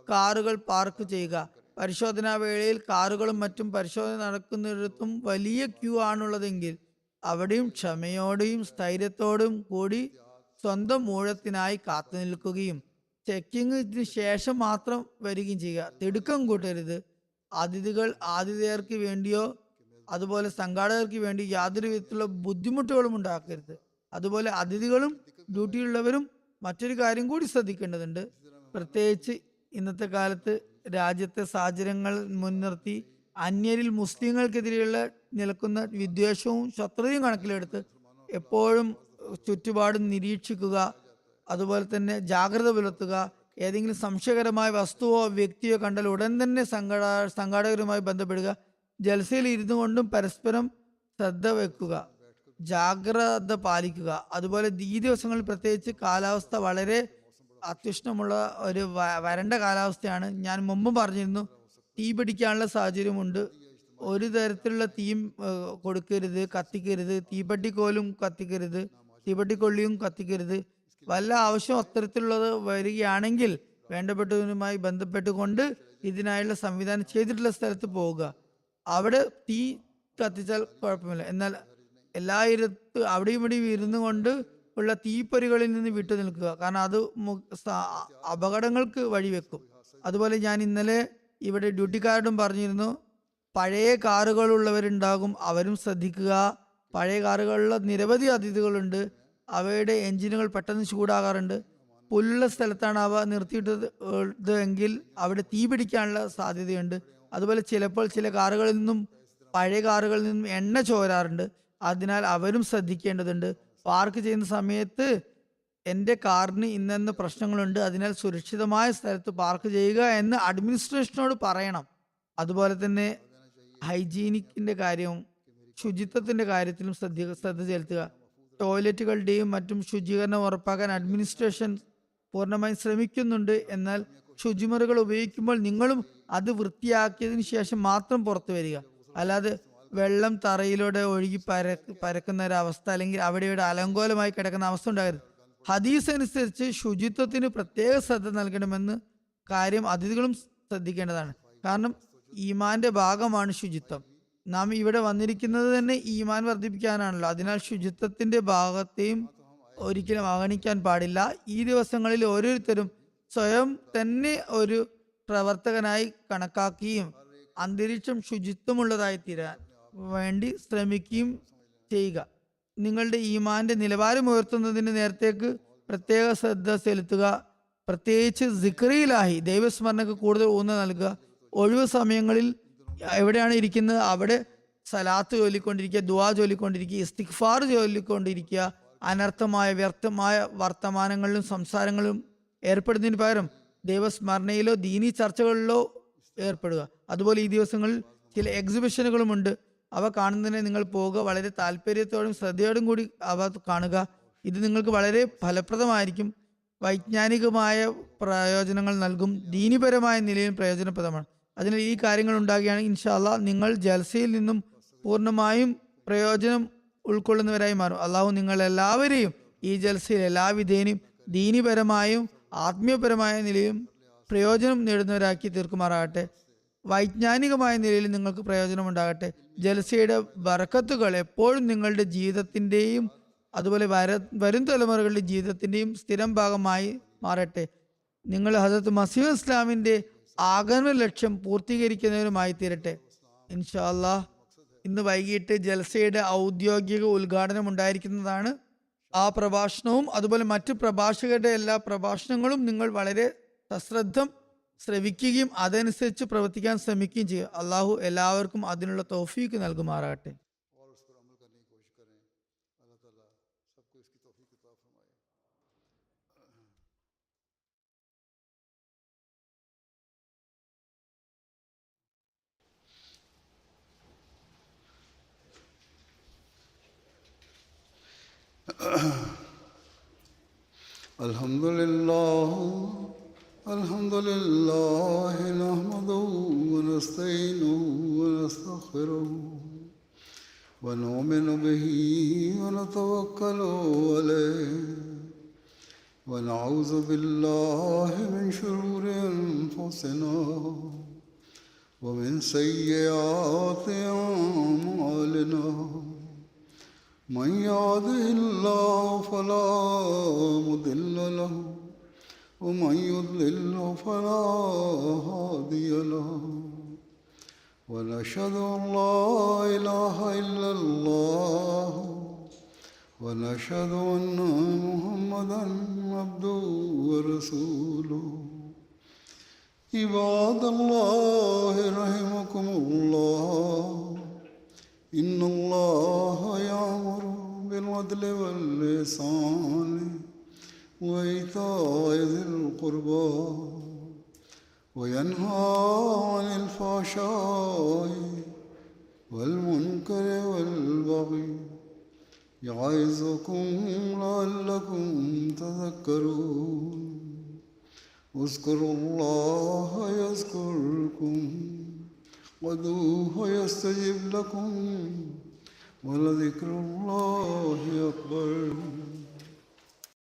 കാറുകൾ പാർക്ക് ചെയ്യുക. പരിശോധനാ വേളയിൽ കാറുകളും മറ്റും പരിശോധന നടക്കുന്നിടത്തും വലിയ ക്യൂ ആണുള്ളതെങ്കിൽ അവിടെയും ക്ഷമയോടെയും സ്ഥൈര്യത്തോടും കൂടി സ്വന്തം ഊഴത്തിനായി കാത്തു നിൽക്കുകയും ചെക്കിങ്ങിന് ശേഷം മാത്രം വരികയും ചെയ്യുക. തിടുക്കം കൂട്ടരുത്. ആതിഥേയർക്ക് വേണ്ടിയോ അതുപോലെ സംഘാടകർക്ക് വേണ്ടി യാതൊരു വിധത്തിലുള്ള ബുദ്ധിമുട്ടുകളും ഉണ്ടാക്കരുത്. അതുപോലെ അതിഥികളും ഡ്യൂട്ടിയുള്ളവരും മറ്റൊരു കാര്യം കൂടി ശ്രദ്ധിക്കേണ്ടതുണ്ട്. പ്രത്യേകിച്ച് ഇന്നത്തെ കാലത്ത് രാജ്യത്തെ സാഹചര്യങ്ങൾ മുൻനിർത്തി അന്യരിൽ മുസ്ലിങ്ങൾക്കെതിരെയുള്ള നിലക്കുന്ന വിദ്വേഷവും ശത്രുതയും കണക്കിലെടുത്ത് എപ്പോഴും ചുറ്റുപാടും നിരീക്ഷിക്കുക. അതുപോലെ തന്നെ ജാഗ്രത പുലർത്തുക. ഏതെങ്കിലും സംശയകരമായ വസ്തുവോ വ്യക്തിയോ കണ്ടാൽ ഉടൻ തന്നെ സംഘാടകരുമായി ബന്ധപ്പെടുക. ജൽസയിൽ ഇരുന്നു കൊണ്ടും പരസ്പരം ശ്രദ്ധ വെക്കുക, ജാഗ്രത പാലിക്കുക. അതുപോലെ ഈ ദിവസങ്ങളിൽ പ്രത്യേകിച്ച് കാലാവസ്ഥ വളരെ അത്യുഷ്ണമുള്ള ഒരു വരണ്ട കാലാവസ്ഥയാണ്. ഞാൻ മുമ്പ് പറഞ്ഞിരുന്നു, തീ പിടിക്കാനുള്ള സാഹചര്യമുണ്ട്. ഒരു തരത്തിലുള്ള തീയും കൊടുക്കരുത്, കത്തിക്കരുത്. തീപ്പെട്ടിക്കോലും കത്തിക്കരുത്, തീപ്പെട്ടിക്കൊള്ളിയും കത്തിക്കരുത്. വല്ല ആവശ്യം അത്തരത്തിലുള്ളത് വരികയാണെങ്കിൽ വേണ്ടപ്പെട്ടവരുമായി ബന്ധപ്പെട്ടുകൊണ്ട് ഇതിനായുള്ള സംവിധാനം ചെയ്തിട്ടുള്ള സ്ഥലത്ത് പോവുക. അവിടെ തീ കത്തിച്ചാൽ കുഴപ്പമില്ല. എന്നാൽ എല്ലായിടത്തും അവിടെയും ഇവിടെയും ഇരുന്നു കൊണ്ട് ഉള്ള തീപ്പൊരികളിൽ നിന്ന് വിട്ടു നിൽക്കുക. കാരണം അത് അപകടങ്ങൾക്ക് വഴിവെക്കും. അതുപോലെ ഞാൻ ഇന്നലെ ഇവിടെ ഡ്യൂട്ടിക്കാരോടും പറഞ്ഞിരുന്നു, പഴയ കാറുകളുള്ളവരുണ്ടാകും, അവരും ശ്രദ്ധിക്കുക. പഴയ കാറുകളിലുള്ള നിരവധി അതിഥികളുണ്ട്. അവയുടെ എഞ്ചിനുകൾ പെട്ടെന്ന് ചൂടാകാറുണ്ട്. പുല്ലുള്ള സ്ഥലത്താണ് അവ നിർത്തിയിട്ടത് എങ്കിൽ അവിടെ തീ പിടിക്കാനുള്ള സാധ്യതയുണ്ട്. അതുപോലെ ചിലപ്പോൾ ചില കാറുകളിൽ നിന്നും, പഴയ കാറുകളിൽ നിന്നും എണ്ണ ചോരാറുണ്ട്. അതിനാൽ അവരും ശ്രദ്ധിക്കേണ്ടതുണ്ട്. പാർക്ക് ചെയ്യുന്ന സമയത്ത് എൻ്റെ കാറിന് ഇന്ന പ്രശ്നങ്ങളുണ്ട്, അതിനാൽ സുരക്ഷിതമായ സ്ഥലത്ത് പാർക്ക് ചെയ്യുക എന്ന് അഡ്മിനിസ്ട്രേഷനോട് പറയണം. അതുപോലെ തന്നെ ഹൈജീനിക്കിന്റെ കാര്യവും ശുചിത്വത്തിന്റെ കാര്യത്തിലും ശ്രദ്ധ ചെലുത്തുക. ടോയ്ലറ്റുകളുടെയും മറ്റും ശുചീകരണം ഉറപ്പാക്കാൻ അഡ്മിനിസ്ട്രേഷൻ പൂർണ്ണമായും ശ്രമിക്കുന്നുണ്ട്. എന്നാൽ ശുചിമുറികൾ ഉപയോഗിക്കുമ്പോൾ നിങ്ങളും അത് വൃത്തിയാക്കിയതിനു ശേഷം മാത്രം പുറത്തു വരിക. അല്ലാതെ വെള്ളം തറയിലൂടെ ഒഴുകി പരക്കുന്ന ഒരു അവസ്ഥ, അല്ലെങ്കിൽ അവിടെ ഇവിടെ അലങ്കോലമായി കിടക്കുന്ന അവസ്ഥ ഉണ്ടാകരുത്. ഹദീസ് അനുസരിച്ച് ശുചിത്വത്തിന് പ്രത്യേക ശ്രദ്ധ നൽകണമെന്ന് കാര്യം അതിഥികളും ശ്രദ്ധിക്കേണ്ടതാണ്. കാരണം ഈമാന്റെ ഭാഗമാണ് ശുചിത്വം. നാം ഇവിടെ വന്നിരിക്കുന്നത് തന്നെ ഈമാൻ വർദ്ധിപ്പിക്കാനാണല്ലോ. അതിനാൽ ശുചിത്വത്തിന്റെ ഭാഗത്തെയും ഒരിക്കലും അവഗണിക്കാൻ പാടില്ല. ഈ ദിവസങ്ങളിൽ ഓരോരുത്തരും സ്വയം തന്നെ ഒരു പ്രവർത്തകനായി കണക്കാക്കുകയും അന്തരീക്ഷം ശുചിത്വമുള്ളതായി തീരാൻ വേണ്ടി ശ്രമിക്കുകയും ചെയ്യുക. നിങ്ങളുടെ ഈമാന്റെ നിലവാരം ഉയർത്തുന്നതിന് നേരത്തേക്ക് പ്രത്യേക ശ്രദ്ധ സെലുത്തുക. പ്രത്യേകിച്ച് സിക്റിയിലായി ദൈവസ്മരണക്ക് കൂടുതൽ ഊന്നൽ നൽകുക. ഒഴിവ് സമയങ്ങളിൽ എവിടെയാണ് ഇരിക്കുന്നത് അവിടെ സലാത്ത് ചൊല്ലിക്കൊണ്ടിരിക്കുക, ദുആ ചൊല്ലിക്കൊണ്ടിരിക്കുക, ഇസ്തിഗ്ഫാർ ചൊല്ലിക്കൊണ്ടിരിക്കുക. അനർത്ഥമായ വ്യർത്ഥമായ വർത്തമാനങ്ങളിലും സംസാരങ്ങളിലും ഏർപ്പെടുന്നതിന് പകരം ദൈവസ്മരണയിലോ ദീനി ചർച്ചകളിലോ ഏർപ്പെടുക. അതുപോലെ ഈ ദിവസങ്ങളിൽ ചില എക്സിബിഷനുകളുമുണ്ട്. അവ കാണുന്നതിന് നിങ്ങൾ പോവുക. വളരെ താല്പര്യത്തോടും ശ്രദ്ധയോടും കൂടി അവ കാണുക. ഇത് നിങ്ങൾക്ക് വളരെ ഫലപ്രദമായിരിക്കും. വൈജ്ഞാനികമായ പ്രയോജനങ്ങൾ നൽകും. ദീനിപരമായ നിലയിൽ പ്രയോജനപ്രദമാണ്. അതിനാൽ ഈ കാര്യങ്ങൾ ഉണ്ടാകുകയാണെങ്കിൽ ഇൻഷാ അല്ലാഹ് നിങ്ങൾ ജൽസയിൽ നിന്നും പൂർണ്ണമായും പ്രയോജനം ഉൾക്കൊള്ളുന്നവരായി മാറും. അള്ളാഹു നിങ്ങൾ എല്ലാവരെയും ഈ ജൽസയിൽ എല്ലാവിധേനയും ദീനിപരമായും ആത്മീയപരമായ നിലയിലും പ്രയോജനം നേടുന്നവരാക്കി തീർക്കുമാറാകട്ടെ. വൈജ്ഞാനികമായ നിലയിൽ നിങ്ങൾക്ക് പ്രയോജനം ഉണ്ടാകട്ടെ. ജൽസയുടെ ബറക്കത്തുകൾ എപ്പോഴും നിങ്ങളുടെ ജീവിതത്തിൻ്റെയും അതുപോലെ വരും തലമുറകളുടെ ജീവിതത്തിൻ്റെയും സ്ഥിരം ഭാഗമായി മാറട്ടെ. നിങ്ങൾ ഹദരത്ത് മസീഹ് ഇസ്ലാമിൻ്റെ ആഗമന ലക്ഷ്യം പൂർത്തീകരിക്കുന്നവരുമായി തീരട്ടെ. ഇൻഷാ അല്ലാഹ് ഇന്ന് വൈകിട്ട് ജൽസയുടെ ഔദ്യോഗിക ഉദ്ഘാടനം ഉണ്ടായിരിക്കുന്നതാണ്. ആ പ്രഭാഷണവും അതുപോലെ മറ്റു പ്രഭാഷകരുടെ എല്ലാ പ്രഭാഷണങ്ങളും നിങ്ങൾ വളരെ സശ്രദ്ധം ശ്രവിക്കുകയും അതനുസരിച്ച് പ്രവർത്തിക്കാൻ ശ്രമിക്കുകയും ചെയ്യുക. അള്ളാഹു എല്ലാവർക്കും അതിനുള്ള തൗഫീക്ക് നൽകുമാറാകട്ടെ. الحمد لله نحمده ونستعينه ونستغفره ونؤمن به ونتوكل عليه ونعوذ بالله من شرور أنفسنا ومن سيئات أعمالنا من يهده الله فلا مضل له ومن يضلل فلا هادي له ونشهد أن لا إله إلا الله ونشهد أن محمدا عبده ورسوله عباد الله رحمكم الله إن الله يأمر بالعدل والإحسان وإيتاء ذي القربى وينهى عن الفحشاء والمنكر والبغي يعظكم لعلكم تذكرون اذكروا الله يذكركم وادعوه يستجب لكم ولذكر الله أكبر.